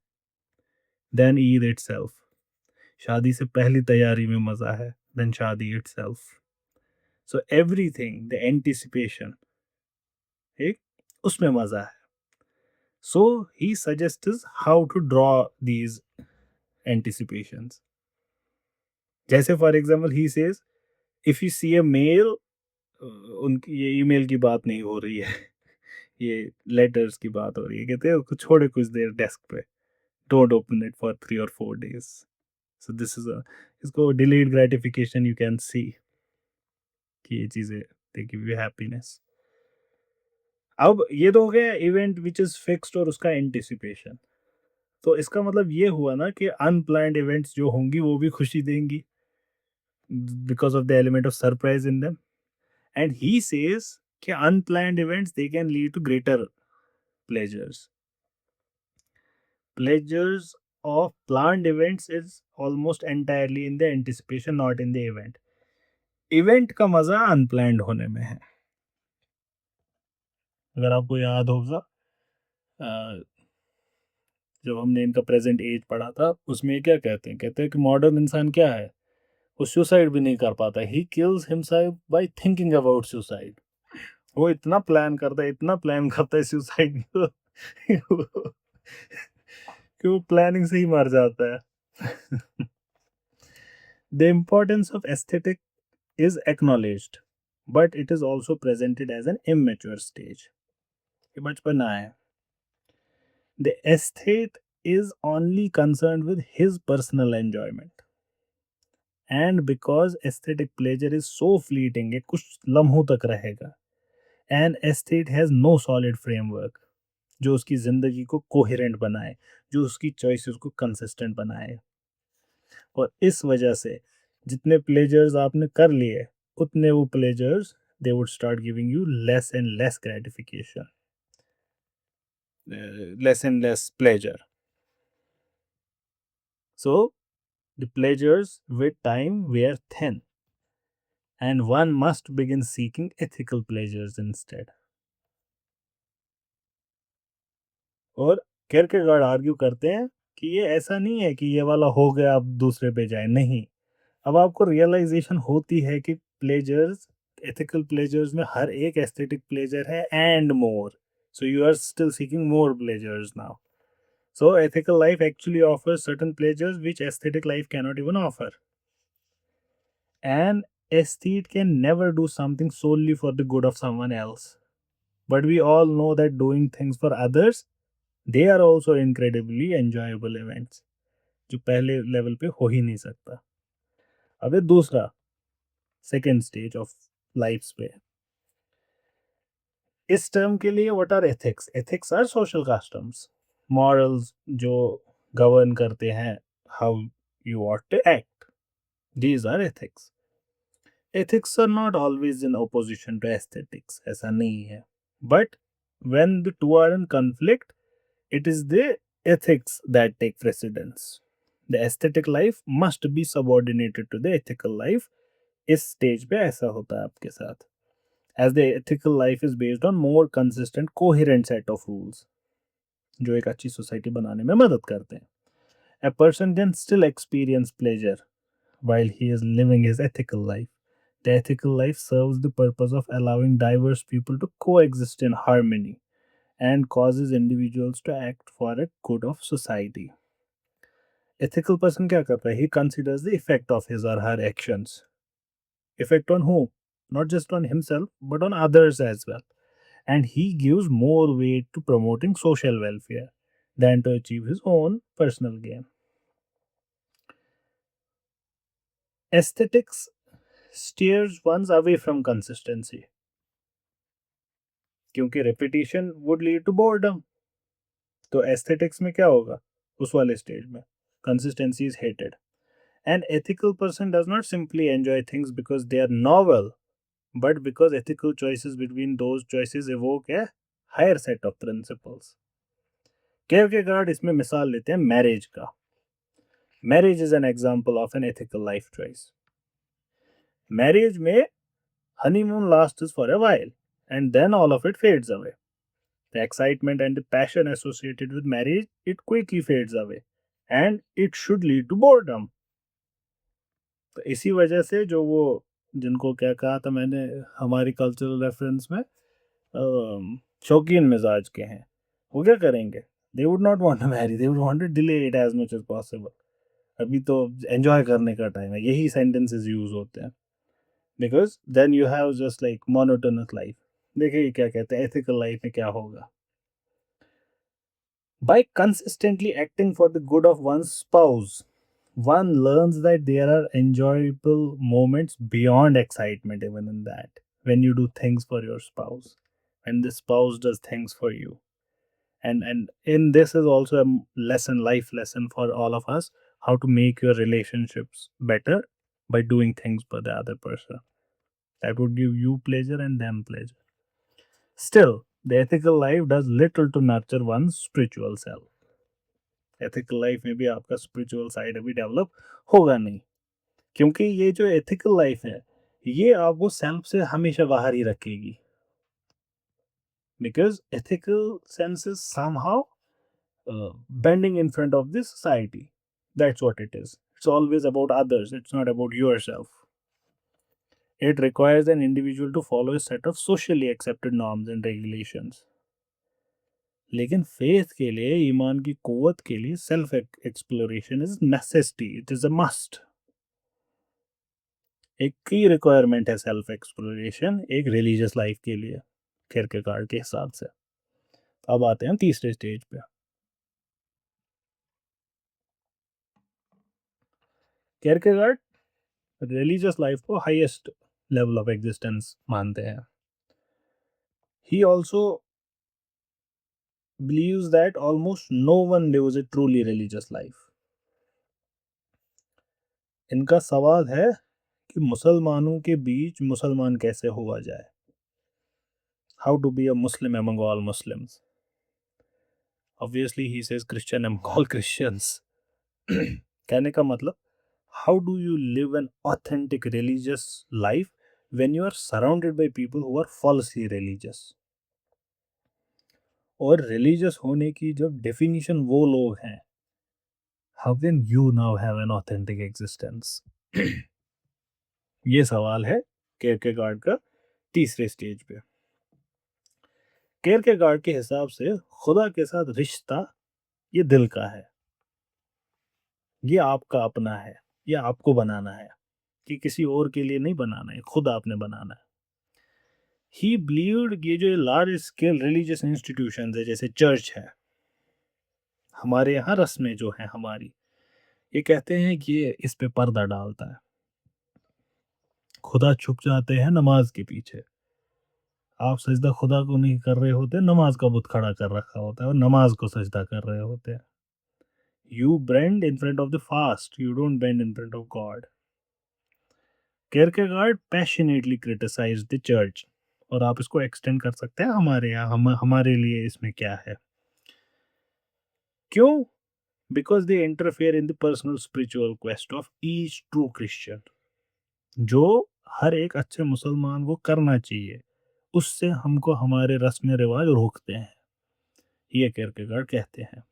than ईद itself. शादी से पहली तैयारी में मज़ा है than शादी itself. So everything, the anticipation, ठीक, उसमें मज़ा है. So he suggests how to draw these anticipations. जैसे for example he says, if you see a mail, उनकी ये ईमेल की बात नहीं हो रही है, ये लेटर्स की बात हो रही है, कहते हैं उसको छोड़े कुछ देर डेस्क पे, don't open it for 3 or 4 days. So this is इसको delayed gratification you can see, कि ये चीज़ें दे गिव यू हैप्पीनेस। अब ये तो हो गया इवेंट विच इज फिक्स्ड और उसका एंटिसिपेशन। तो इसका मतलब ये हुआ ना कि अनप्लान्ड इवेंट्स जो होंगी वो भी खुशी देंगी, because of the element of surprise in them. And he says कि unplanned events, they can lead to greater pleasures. Pleasures of planned events is almost entirely in the anticipation, not in the event. Event का मजा unplanned होने में है। अगर आपको याद होगा, जब हमने इनका प्रेजेंट एज पढ़ा था, उसमें क्या कहते हैं? कहते हैं कि मॉडर्न इंसान क्या है, वो सुसाइड भी नहीं कर पाता। He kills himself by thinking about suicide. वो इतना प्लान करता है, इतना प्लान करता है सुसाइड कि वो प्लानिंग से ही मर जाता है। The importance of aesthetic is acknowledged, but it is also presented as an immature stage. ये बचपना है. The aesthete is only concerned with his personal enjoyment. And because aesthetic pleasure is so fleeting, ये कुछ लम्हों तक रहेगा. An aesthete has no solid framework जो उसकी जिंदगी को कोहेरेंट बनाए, जो उसकी चॉइसेस को कंसिस्टेंट बनाए. और इस वजह से जितने प्लेजर्स आपने कर लिए, उतने वो pleasures they would start giving you less and less gratification, less and less pleasure. So the pleasures with time wear thin, and one must begin seeking ethical pleasures instead. और केरकेगार्ड आर्ग्यू करते हैं कि ये ऐसा नहीं है कि ये वाला हो गया अब दूसरे पे जाए, नहीं. अब आपको रियलाइजेशन होती है कि प्लेजर्स, एथिकल प्लेजर्स में हर एक एस्थेटिक प्लेजर है and more. So you are still seeking more pleasures now. So ethical life actually offers certain pleasures which aesthetic life cannot even offer. An aesthete can never do something solely for the good of someone else. But we all know that doing things for others, they are also incredibly enjoyable events, जो पहले लेवल पे हो ही नहीं सकता. अब ये दूसरा सेकेंड स्टेज ऑफ लाइफ पे. इस टर्म के लिए what are ethics? Ethics are social customs, morals जो गवर्न करते हैं how you ought to act. These are ethics. Ethics are not always in opposition to aesthetics, ऐसा नहीं है. But when the two are in conflict, it is the ethics that take precedence. The aesthetic life must be subordinated to the ethical life. इस स्टेज पे ऐसा होता है आपके साथ. As the ethical life is based on more consistent, coherent set of rules, जो एक अच्छी सोसाइटी बनाने में मदद करते हैं. A person can still experience pleasure while he is living his ethical life. The ethical life serves the purpose of allowing diverse people to coexist in harmony and causes individuals to act for a good of society. Ethical person क्या करता है? He considers the effect of his or her actions. Effect on who? Not just on himself, but on others as well. And he gives more weight to promoting social welfare than to achieve his own personal gain. Aesthetics steers one away from consistency, क्योंकि repetition would lead to boredom. तो एस्थेटिक्स में क्या होगा उस वाले स्टेज में? Consistency is hated. An ethical person does not simply enjoy things because they are novel, but because ethical choices between those choices evoke a higher set of principles. Kierkegaard इसमें मिसाल लेते हैं मैरिज का. Marriage is an example of an ethical life choice. Marriage में honeymoon lasts for a while and then all of it fades away. The excitement and the passion associated with marriage, it quickly fades away and it should lead to boredom. तो इसी वजह से जो वो जिनको क्या कहा था मैंने हमारी कल्चरल रेफरेंस में शौकीन मिजाज के हैं, वो क्या करेंगे? They would not want to marry, they would want to delay it as much as possible. अभी तो एंजॉय करने का टाइम है, यही सेंटेंसेस यूज होते हैं. Because then you have just like monotonous life. देखिए क्या कहते हैं एथिकल लाइफ में क्या होगा. By consistently acting for the good of one's spouse, one learns that there are enjoyable moments beyond excitement, even in that. When you do things for your spouse, when the spouse does things for you. And in this is also a lesson, life lesson for all of us, how to make your relationships better by doing things for the other person. That would give you pleasure and them pleasure. Still, the ethical life does little to nurture one's spiritual self. Ethical life में भी आपका स्पिरिचुअल साइड अभी डेवलप होगा नहीं, क्योंकि ये जो एथिकल लाइफ है ये आपको सेल्फ से हमेशा बाहर ही रखेगी. Because ethical sense is somehow bending in front of this society. That's what it is. It's always about others, it's not about yourself. It requires an individual to follow a set of socially accepted norms and regulations. लेकिन फेथ के लिए, ईमान की कुव्वत के लिए self exploration is necessity, it is a must. एक की रिक्वायरमेंट है सेल्फ एक्सप्लोरेशन एक रिलीजियस लाइफ के लिए किरकेगार्ड के हिसाब से। अब आते हैं तीसरे स्टेज पे। किरकेगार्ड रिलीजियस लाइफ को हाईएस्ट लेवल ऑफ एग्जिस्टेंस मानते हैं। He also believes that almost no one lives a truly religious life। इनका सवाल है कि मुसलमानों के बीच मुसलमान कैसे हुआ जाए। How to be a Muslim among all Muslims? Obviously he says Christian among all Christians। कहने का मतलब how do you live an authentic religious life when you are surrounded by people who are falsely religious। और रिलीजियस होने की जब डेफिनेशन वो लोग हैं, how can you now have an authentic existence? ये सवाल है किरकेगार्ड का तीसरे स्टेज पे। किरकेगार्ड के हिसाब से खुदा के साथ रिश्ता ये दिल का है, ये आपका अपना है, ये आपको बनाना है, कि किसी और के लिए नहीं बनाना है, खुद आपने बनाना है। ही बिलीव्ड ये जो लार्ज स्केल रिलीजियस इंस्टीट्यूशन है जैसे चर्च है, हमारे यहाँ रस्में जो हैं हमारी, ये कहते हैं कि ये इस पे पर्दा डालता है, खुदा छुप जाते हैं नमाज के पीछे। आप सजदा खुदा को नहीं कर रहे होते, नमाज का बुत खड़ा कर रखा होता है और नमाज को सजदा कर रहे होते हैं। You bend in front of the fast, you don't bend in front of God. Kierkegaard passionately criticize the church, और आप इसको एक्सटेंड कर सकते हैं हमारे यहाँ, हमारे लिए इसमें क्या है। क्यों? Because they interfere in the personal spiritual quest of each true Christian, जो हर एक अच्छे मुसलमान को करना चाहिए, उससे हमको हमारे रस्म रिवाज रोकते हैं, ये किरकेगार्ड कहते हैं।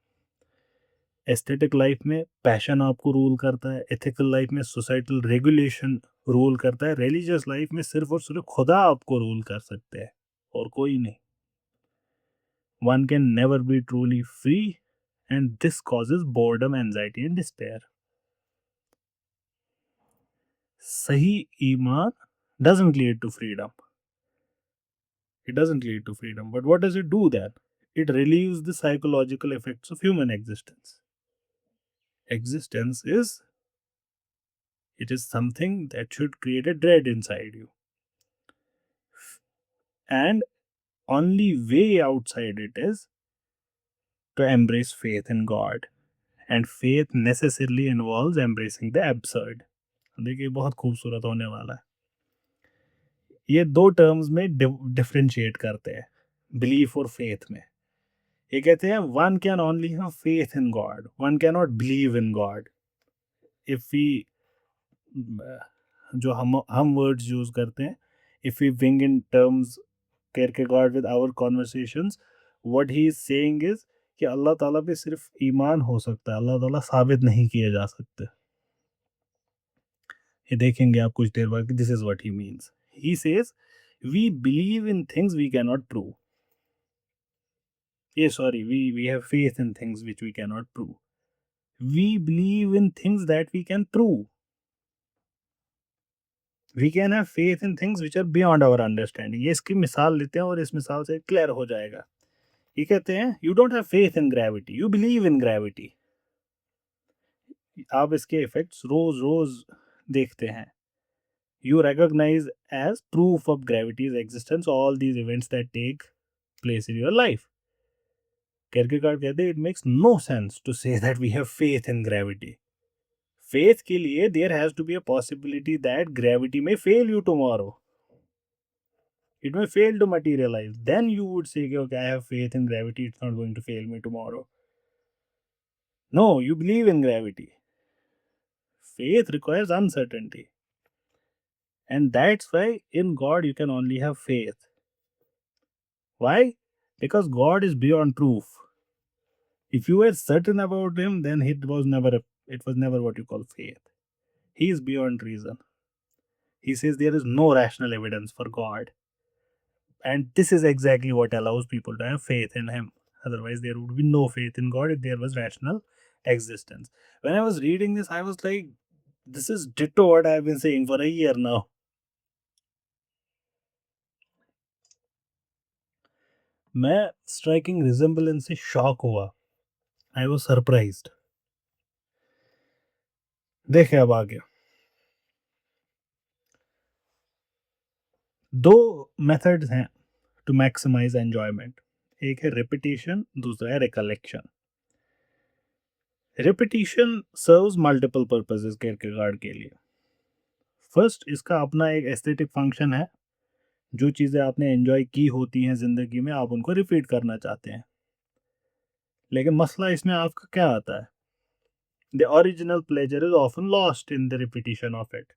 एस्थेटिक लाइफ में पैशन आपको रूल करता है, एथिकल लाइफ में सोसाइटल रेगुलेशन रूल करता है, रिलीजियस लाइफ में सिर्फ और सिर्फ खुदा आपको रूल कर सकते हैं और कोई नहीं। One can never be truly free and this causes boredom, anxiety and despair. सही ईमान doesn't lead to freedom. It doesn't lead to freedom. But what does it do then? It relieves the psychological effects of human existence. Existence is, it is something that should create a dread inside you. And only way outside it is to embrace faith in God. And faith necessarily involves embracing the absurd. देखिए बहुत खूबसूरत होने वाला है। ये दो टर्म्स में डिफरेंशिएट करते हैं बिलीफ और फेथ में। ये कहते हैं one can only have faith in God, one can not believe in God. If we, जो हम वर्ड्स यूज करते हैं, if we wing in terms Kierkegaard with our conversations, what he is saying is कि अल्लाह ताला पे सिर्फ ईमान हो सकता है, अल्लाह ताला साबित नहीं किए जा सकते। ये देखेंगे आप कुछ देर बाद, this is what he means. He says we believe in things we can not prove. We have faith in things which we cannot prove. We believe in things that we can prove. We can have faith in things which are beyond our understanding। ये इसकी मिसाल लेते हैं और इस मिसाल से क्लियर हो जाएगा। ये कहते हैं you don't have faith in gravity, you believe in gravity। आप इसके इफेक्ट्स रोज रोज देखते हैं। You recognize as proof of gravity's existence all these events that take place in your life। Kierkegaard कहते हैं it makes no sense to say that we have faith in gravity। Faith के लिए there has to be a possibility that gravity may fail you tomorrow, it may fail to materialize, then you would say okay, I have faith in gravity, it's not going to fail me tomorrow। No, you believe in gravity। Faith requires uncertainty, and that's why in God you can only have faith। Why? Because God is beyond proof। If you were certain about him, then it was never what you call faith। He is beyond reason। He says there is no rational evidence for God, and this is exactly what allows people to have faith in him। Otherwise there would be no faith in God if there was rational existence। When I was reading this, I was like, This is ditto what I have been saying for a year now. मैं स्ट्राइकिंग रिजेम्बलेंस से शॉक हुआ. I was surprised. देखे अब आगे. दो मेथड्स हैं टू मैक्सिमाइज एंजॉयमेंट. एक है रिपीटिशन, दूसरा है recollection. Repetition serves multiple purposes Kierkegaard के लिए. फर्स्ट, इसका अपना एक एस्थेटिक फंक्शन है. जो चीज़ें आपने एंजॉय की होती हैं ज़िंदगी में, आप उनको रिपीट करना चाहते हैं. लेकिन मसला इसमें आपका क्या आता है? The original pleasure is often lost in the repetition of it.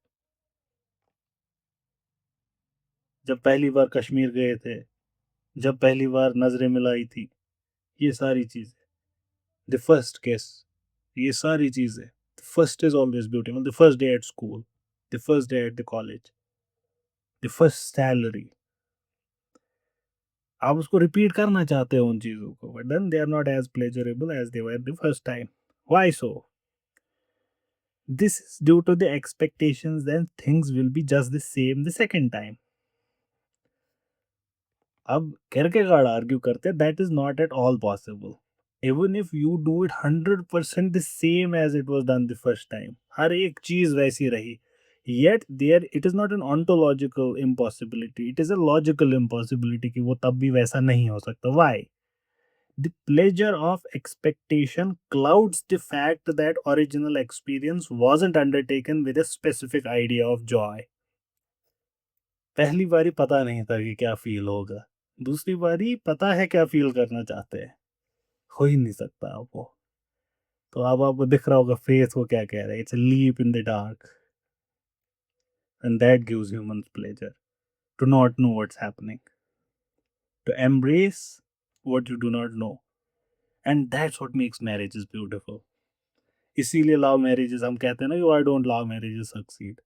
जब पहली बार कश्मीर गए थे, जब पहली बार नजरें मिलाई थी, ये सारी चीज़ें, द फर्स्ट किस, ये सारी चीज़ें. First is always beautiful. The first day at school, the first day at the college, the first salary. आप उसको रिपीट करना चाहते हो उन चीज़ों को, but then they are not as pleasurable as they were the first time. Why so? This is due to the expectations that things will be just the same the second time. अब Kierkegaard argue करते हैं that is not at all possible. Even if you do it 100% the same as it was done the first time, हर एक चीज वैसी रही, yet there it is not an ontological impossibility, it is a logical impossibility कि वो तब भी वैसा नहीं हो सकता. Why? The pleasure of expectation clouds the fact that original experience wasn't undertaken with a specific idea of joy. पहली बारी पता नहीं था कि क्या फील होगा. दूसरी बारी पता है क्या फील करना चाहते हैं. हो ही नहीं सकता आप वो. तो अब आपको दिख रहा होगा फेस को क्या कह रहा है. It's a leap in the dark and that gives humans pleasure to not know what's happening, to embrace what you do not know. And that's what makes marriages beautiful. इसीलिए लव मैरिजेस हम कहते हैं ना कि I don't love marriages succeed,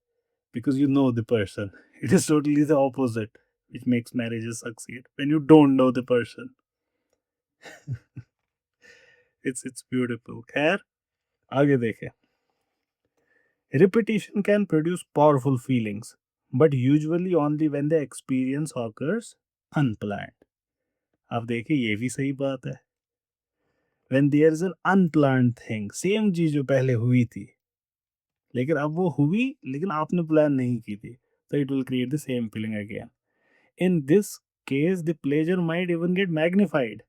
because you know the person. It is totally the opposite which makes marriages succeed when you don't know the person. It's beautiful. खैर, आगे देखें. Repetition can produce powerful feelings, but usually only when the experience occurs unplanned. अब देखिए ये भी सही बात है. When there is an unplanned thing, same चीज जो पहले हुई थी, लेकिन अब वो हुई लेकिन आपने प्लान नहीं की थी, तो it will create the same feeling again. In this case, the pleasure might even get magnified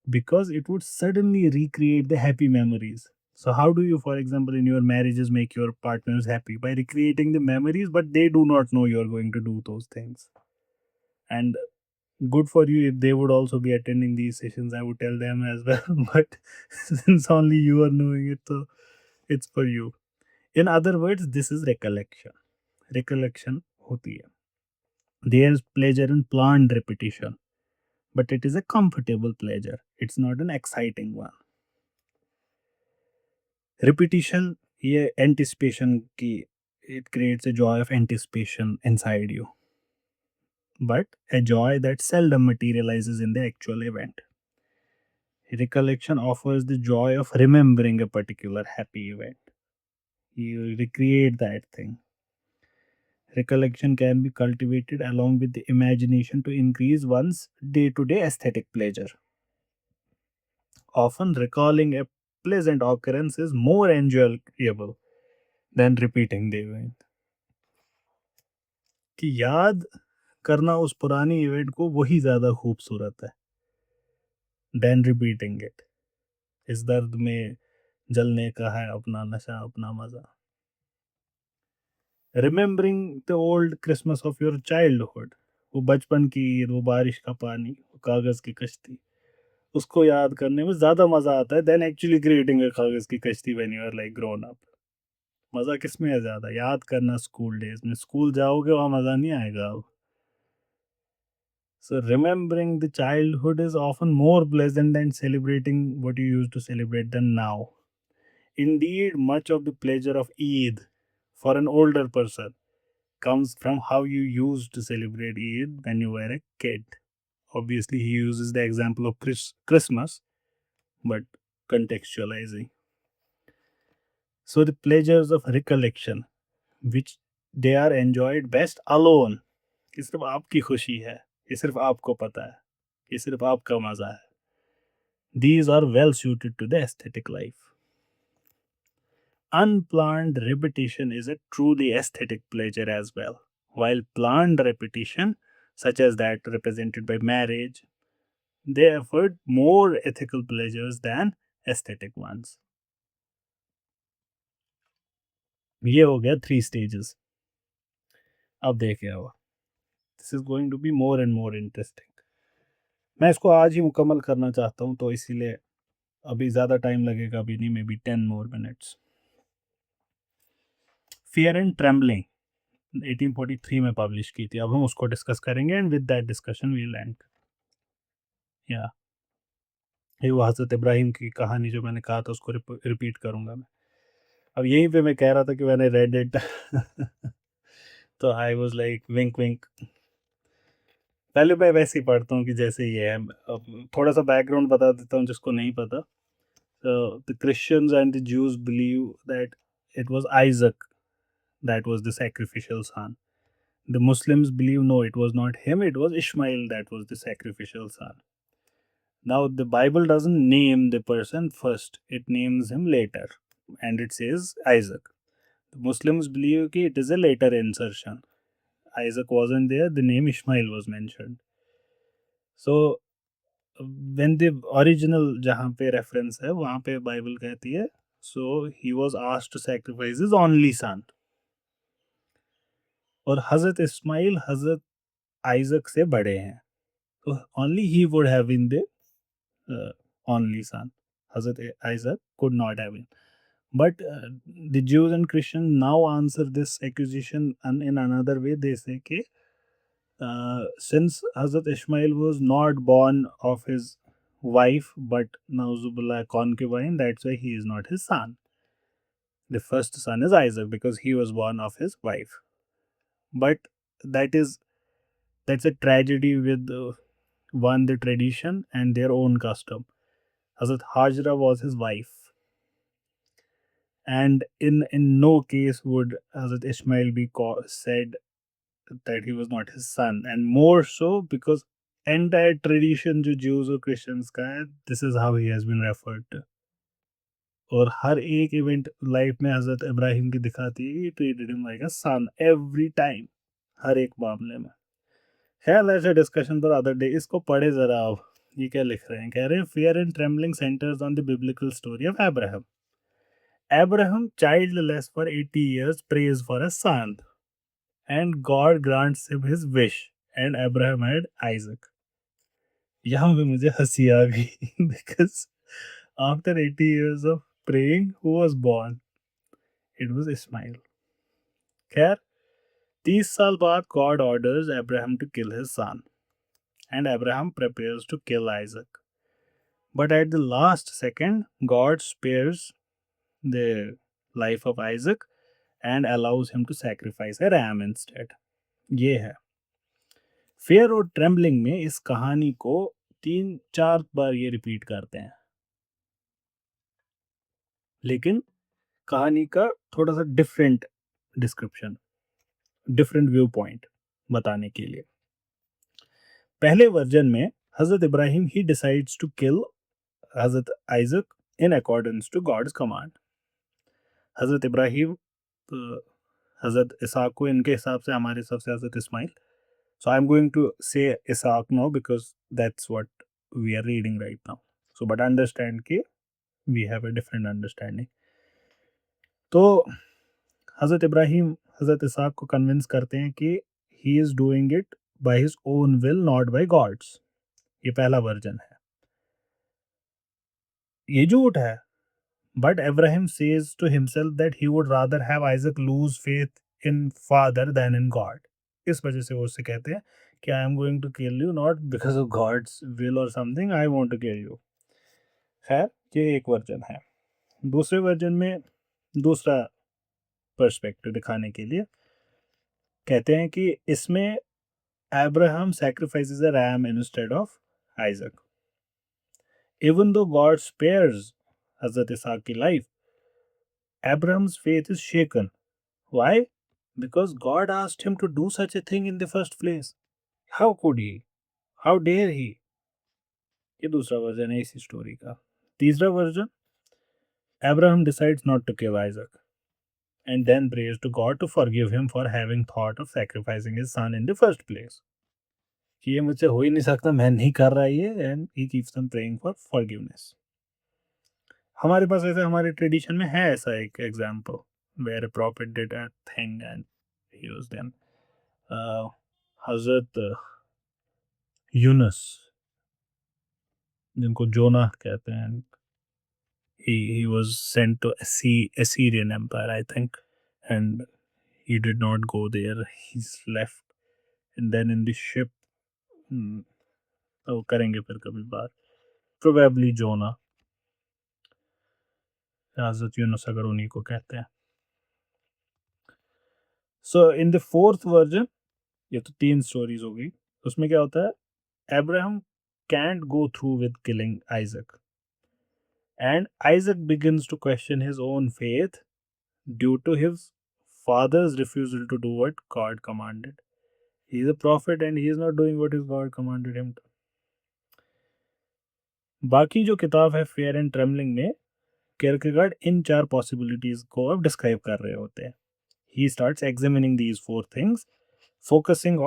because it would suddenly recreate the happy memories. So, how do you, for example, in your marriages, make your partners happy? By recreating the memories, but they do not know you're going to do those things. And good for you if they would also be attending these sessions, I would tell them as well. But since only you are knowing it, so it's for you. In other words, this is recollection. Recollection hoti hai. There's pleasure in planned repetition, but it is a comfortable pleasure. It's not an exciting one. Repetition, ये anticipation की, it creates a joy of anticipation inside you, but a joy that seldom materializes in the actual event. Recollection offers the joy of remembering a particular happy event. You recreate that thing. Recollection can be cultivated along with the imagination to increase one's day to day aesthetic pleasure. Often, recalling a pleasant occurrence is more enjoyable than repeating the event. कि याद करना उस पुरानी इवेंट को वही ज़्यादा खूबसूरत है देन रिपीटिंग इट. इस दर्द में जलने का है अपना नशा, अपना मज़ा. Remembering the old Christmas of your childhood, वो बचपन की ईद, वो बारिश का पानी, वो कागज़ की कश्ती, उसको याद करने में ज़्यादा मज़ा आता है देन एक्चुअली क्रिएटिंग अ कागज़ की कश्ती when you are like grown up. मज़ा किस में है ज़्यादा? याद करना स्कूल डेज में. स्कूल जाओगे वहाँ मज़ा नहीं आएगा अब. So remembering the childhood is often more pleasant than celebrating what you used to celebrate than now. Indeed, much of the pleasure of Eid for an older person comes from how you used to celebrate Eid when you were a kid. Obviously, he uses the example of Christmas, but contextualizing. So the pleasures of recollection, which they are enjoyed best alone, कि सिर्फ आपकी खुशी है, ये सिर्फ आपको पता है, ये सिर्फ आपका मजा है. These are well suited to the aesthetic life. Unplanned repetition is a truly aesthetic pleasure as well, while planned repetition, such as that represented by marriage, they afford more ethical pleasures than aesthetic ones. ये हो गया 3 stages. अब देखिए अब this is going to be more and more interesting. मैं इसको आज ही मुकम्मल करना चाहता हूँ, तो इसीलिए अभी ज़्यादा टाइम लगेगा, अभी नहीं, may be 10 more minutes. Fear and trembling 1843 में पब्लिश की थी. अब हम उसको डिस्कस करेंगे and with that discussion we land. या ये वो हज़रत इब्राहिम की कहानी जो मैंने कहा था उसको रिपीट करूँगा मैं. अब यहीं पे मैं कह रहा था कि मैंने रेड इट तो आई वाज लाइक विंक विंक. पहले मैं वैसे ही पढ़ता हूँ कि जैसे ये है. अब थोड़ा सा बैकग्राउंड बता देता हूँ जिसको नहीं पता. The Christians and the Jews believe that it was Isaac that was the sacrificial son. The Muslims believe no, it was not him, it was Ishmael that was the sacrificial son. Now, the Bible doesn't name the person first, it names him later, and it says Isaac. The Muslims believe that it is a later insertion. Isaac wasn't there, the name Ishmael was mentioned. So, when the original जहाँ पे reference है वहाँ पे Bible कहती है, so he was asked to sacrifice his only son. और हज़रत इस्माइल हज़रत आइजक से बड़े हैं, तो only he would have been the only son. Hazrat Isaac could not have been. But the Jews and Christians now answer this accusation in another way. They say कि since Hazrat Ishmael was not born of his wife but Nauzubillah concubine, that's why he is not his son. The first son is Isaac because he was born of his wife. But that is that's a tragedy with one, the tradition and their own custom. Hazrat Hajra was his wife, and in no case would Hazrat Ishmael be said that he was not his son, and more so because entire tradition जो Jews और Christians का है, this is how he has been referred to. और हर एक इवेंट लाइफ में हजरत इब्राहिम की दिखाती है, treated him like a son every time, हर एक मामले में. खैर ऐसे डिस्कशन पर अदर डे. इसको पढ़े जरा आप, ये क्या लिख रहे हैं. कह रहे हैं fear and trembling centres on the biblical story of Abraham. Abraham, childless for 80 years, prays for a son, and God grants him his wish, and Abraham had Isaac. यहाँ पे मुझे हंसी आ गई because after 80 years of praying, who was born? It was Ismail. खैर 30 साल बाद God orders Abraham to kill his son, and Abraham prepares to kill Isaac. But at the last second, God spares the life of Isaac and allows him to sacrifice a ram instead. ये है. फेयर और ट्रेम्बलिंग में इस कहानी को 3-4 बार ये रिपीट करते हैं, लेकिन कहानी का थोड़ा सा different description, different viewpoint बताने के लिए. पहले वर्जन में हजरत Ibrahim he decides to kill हजरत Isaac in accordance to God's command. हजरत इब्राहिम हजरत इसाक को इनके हिसाब से, हमारे हिसाब से हजरत Ismail. So I'm going to say Isaac now because that's what we are reading right now. So but understand कि we have a different understanding. तो हज़रत इब्राहिम हज़रत इसाक को कन्विंस करते हैं कि he is doing it by his own will, not by God's. ये पहला वर्जन है. ये झूठ है. But Abraham says to himself that he would rather have Isaac lose faith in father than in God. इस वजह से वो उससे कहते हैं कि I am going to kill you not because of God's will or something, I want to kill you. खैर ये एक वर्जन है. दूसरे वर्जन में दूसरा पर्सपेक्टिव दिखाने के लिए कहते हैं कि इसमें Abraham sacrifices a ram instead of Isaac. Even though God spares Hazrat Isaac की life, Abraham's faith is shaken. Why? Because God asked him to do such a thing in the first place. How could he? How dare he? ये दूसरा वर्जन है इसी स्टोरी का. तीसरा version, Abraham decides not to kill Isaac and then prays to God to forgive him for having thought of sacrificing his son in the first place. कि ये मुझसे हो ही नहीं सकता, मैं नहीं कर रहा ये, and he keeps on praying for forgiveness. हमारे पास ऐसे हमारे ट्रेडिशन में है ऐसा एक example where a prophet did a thing and he was then हजरत यूनुस जिनको जोना कहते हैं, he was sent to Assyrian Empire, I think, and he did not go there. He's left, and then in the ship, तो करेंगे फिर कभी बात. Probably जोना, हजरत यूनुस अगर उन्हीं को कहते हैं. So in the fourth version, ये तो 3 स्टोरीज हो गई. उसमें क्या होता है? Abraham can't go through with killing Isaac, and Isaac begins to question his own faith due to his father's refusal to do what God commanded. He is a prophet and he is not doing what his God commanded him to. बाकी जो किताब है फेयर एंड ट्रेमलिंग में केरकेगार्ड इन 4 पॉसिबिलिटीज को अब डिस्क्राइब कर रहे होते हैं. He starts examining these 4 things, focusing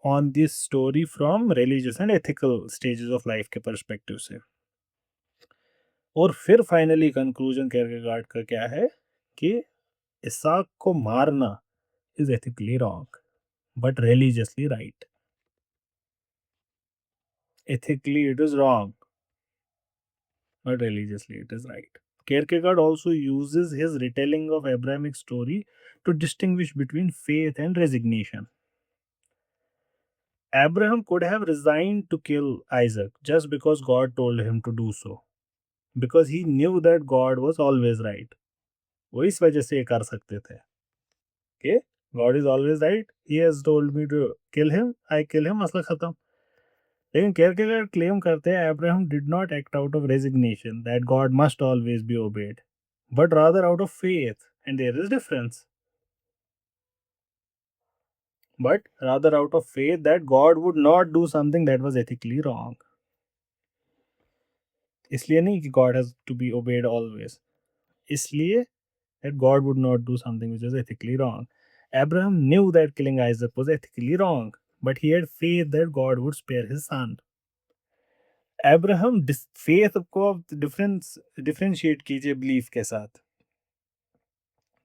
on this story from religious and ethical stages of life के perspective से. और फिर फाइनली कंक्लूजन केरकेगार्ड का क्या है कि इसाक को मारना is ethically wrong but religiously right. Ethically it is wrong but religiously it is right. Kierkegaard also uses his retelling of Abrahamic story to distinguish between faith and resignation. Abraham could have resigned to kill Isaac just because God told him to do so, because he knew that God was always right. वो इस वजह से ये कर सकते थे. Okay? God is always right. He has told me to kill him. I kill him. मसला खत्म. लेकिन केरकेगार्ड क्लेम करते हैं Abraham did not act out of resignation that God must always be obeyed, but rather out of faith, and there is difference. But rather out of faith that God would not do something that was ethically wrong. इसलिए नहीं कि God has to be obeyed always. इसलिए that God would not do something which is ethically wrong. Abraham knew that killing Isaac was ethically wrong, but he had faith that God would spare his son. Abraham faith को differentiate कीजिए belief के साथ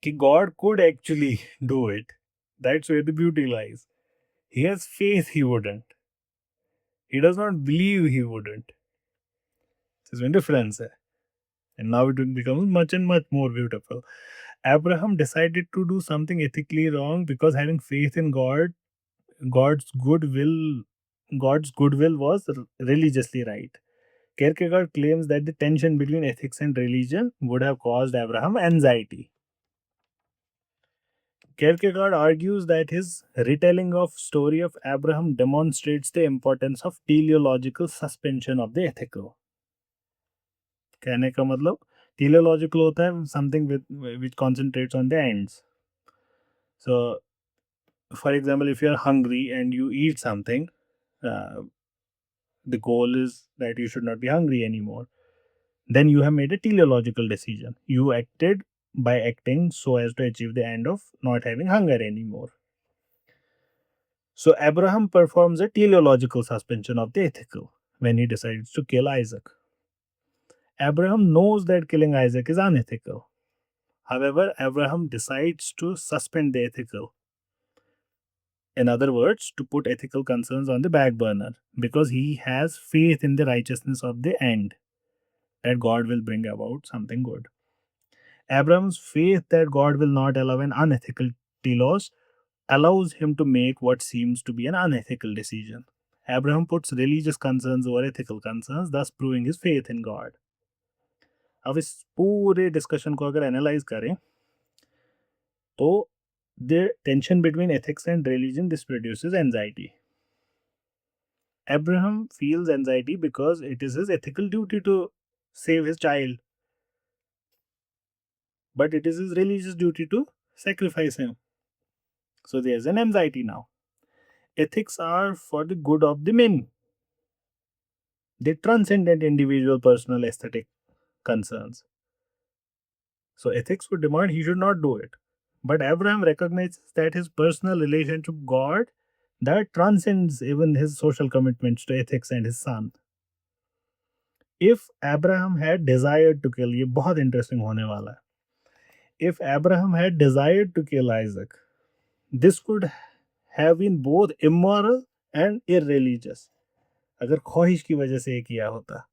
कि God could actually do it. That's where the beauty lies. He has faith he wouldn't. He does not believe he wouldn't. This is a difference. And now it becomes much and much more beautiful. Abraham decided to do something ethically wrong because having faith in God, God's goodwill, God's goodwill was religiously right. Kierkegaard claims that the tension between ethics and religion would have caused Abraham anxiety. Kierkegaard argues that his retelling of story of Abraham demonstrates the importance of teleological suspension of the ethical. कहने का मतलब teleological होता है something which concentrates on the ends. So, for example, if you are hungry and you eat something, the goal is that you should not be hungry anymore. Then you have made a teleological decision. You acted by acting so as to achieve the end of not having hunger anymore. So Abraham performs a teleological suspension of the ethical when he decides to kill Isaac. Abraham knows that killing Isaac is unethical. However, Abraham decides to suspend the ethical. In other words, to put ethical concerns on the back burner because he has faith in the righteousness of the end, that God will bring about something good. Abraham's faith that God will not allow an unethical telos allows him to make what seems to be an unethical decision. Abraham puts religious concerns over ethical concerns, thus proving his faith in God. अब इस पूरे डिस्कशन को अगर एनालाइज करें तो the tension between ethics and religion, this produces anxiety. Abraham feels anxiety because it is his ethical duty to save his child. but it is his religious duty to sacrifice him. So there's an anxiety now. Ethics are for the good of the many. They transcend individual personal aesthetic concerns. So ethics would demand he should not do it. But Abraham recognizes that his personal relationship to God that transcends even his social commitments to ethics and his son. If Abraham had desired to kill, ये बहुत interesting होने वाला है. If Abraham had desired to kill Isaac, this could have been both immoral and irreligious. अगर ख्वाहिश की वजह से ये किया होता.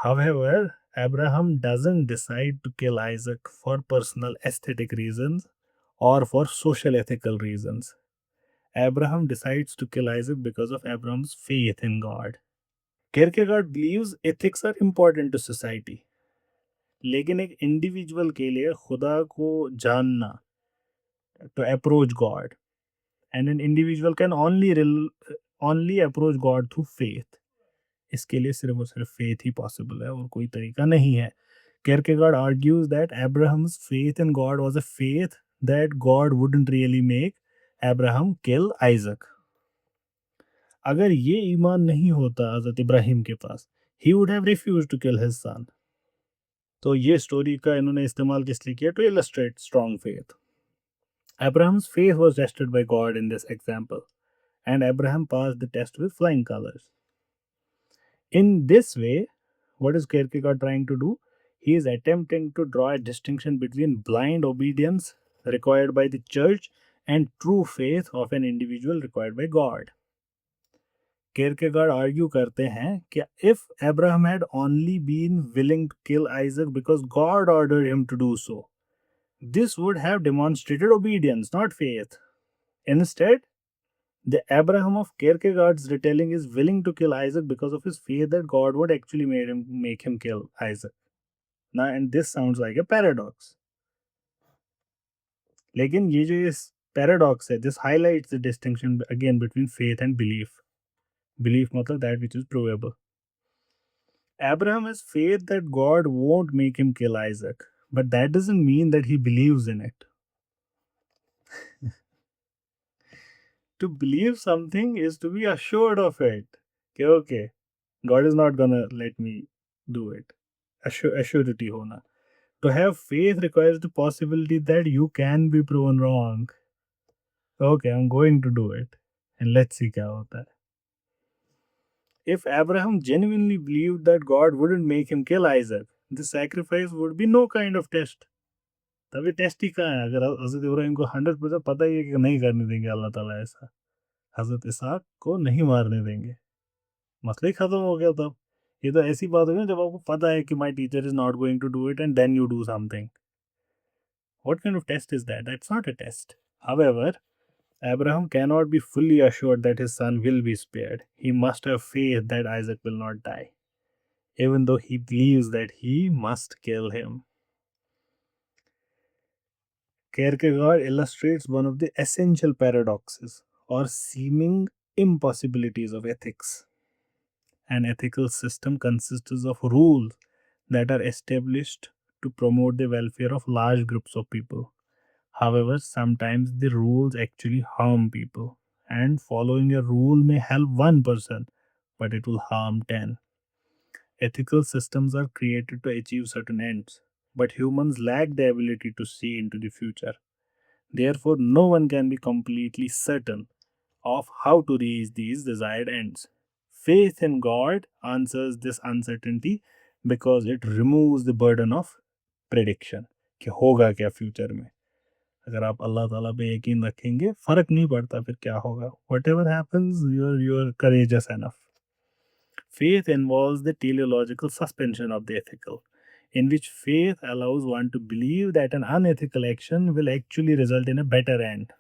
However, Abraham doesn't decide to kill Isaac for personal aesthetic reasons or for social ethical reasons. Abraham decides to kill Isaac because of Abraham's faith in God. Kierkegaard believes ethics are important to society. लेकिन एक इंडिविजुअल के लिए खुदा को जानना, to approach God, and an individual can only approach God through faith. इसके लिए सिर्फ और सिर्फ faith ही possible है और कोई तरीका नहीं है. Kierkegaard argues that Abraham's faith in God was a faith that God wouldn't really make Abraham kill Isaac. अगर ये ईमान नहीं होता हजरत इब्राहिम के पास, he would have refused to kill his son. तो ये स्टोरी का इन्होंने इस्तेमाल किस लिए किया? To illustrate strong faith. Abraham's faith was tested by God in this example, and Abraham passed the test with flying colors. In this way, what is Kierkegaard trying to do? He is attempting to draw a distinction between blind obedience required by the church and true faith of an individual required by God. Kierkegaard argue करते हैं कि if Abraham had only been willing to kill Isaac because God ordered him to do so, this would have demonstrated obedience, not faith. Instead, the Abraham of Kierkegaard's retelling is willing to kill Isaac because of his faith that God would actually make him kill Isaac. Now, and this sounds like a paradox. लेकिन ये जो इस paradox है, this highlights the distinction again between faith and belief. Belief मतलब that which is provable. Abraham has faith that God won't make him kill Isaac, but that doesn't mean that he believes in it. To believe something is to be assured of it. Okay, God is not gonna let me do it. Assurity hona. To have faith requires the possibility that you can be proven wrong. Okay, I'm going to do it. And let's see क्या होता है. If Abraham genuinely believed that God wouldn't make him kill Isaac, the sacrifice would be no kind of test. तभी टेस्ट ही कहाँ है? अगर हजरत इब्राहिम को 100% पता ही है कि नहीं करने देंगे अल्लाह ताला ऐसा, हजरत इसहाक को नहीं मारने देंगे, मसला ही खत्म हो गया तब. ये तो ऐसी बात होगी ना जब आपको पता है कि my teacher is not going to do it and then you do something. What kind of test is that? That's not a test. However, Abraham cannot be fully assured that his son will be spared. He must have faith that Isaac will not die, even though he believes that he must kill him. Kierkegaard illustrates one of the essential paradoxes or seeming impossibilities of ethics. An ethical system consists of rules that are established to promote the welfare of large groups of people. However, sometimes the rules actually harm people, and following a rule may help one person, but it will harm 10. Ethical systems are created to achieve certain ends, but humans lack the ability to see into the future. Therefore, no one can be completely certain of how to reach these desired ends. Faith in God answers this uncertainty because it removes the burden of prediction कि होगा क्या फ्यूचर में. अगर आप अल्लाह ताला पे यकीन रखेंगे फर्क नहीं पड़ता फिर क्या होगा. Whatever happens, you're courageous enough. Faith involves the teleological suspension of the ethical, in which faith allows one to believe that an unethical action will actually result in a better end.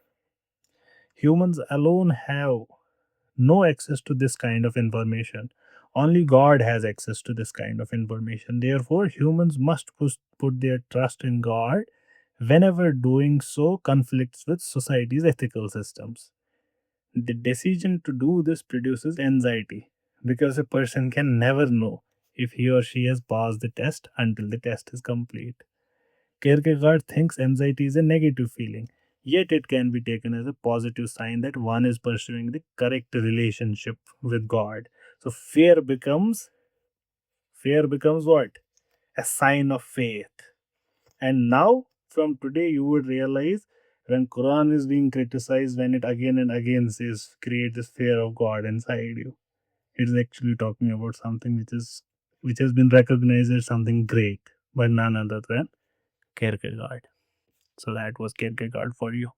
Humans alone have no access to this kind of information. Only God has access to this kind of information. Therefore, humans must put their trust in God whenever doing so conflicts with society's ethical systems. The decision to do this produces anxiety because a person can never know if he or she has passed the test until the test is complete. Kierkegaard thinks anxiety is a negative feeling, yet it can be taken as a positive sign that one is pursuing the correct relationship with God. So fear becomes what? A sign of faith. And now, from today, you would realize when Quran is being criticized, when it again and again says create this fear of God inside you, it is actually talking about something which has been recognized as something great by none other than Kierkegaard. So that was Kierkegaard for you.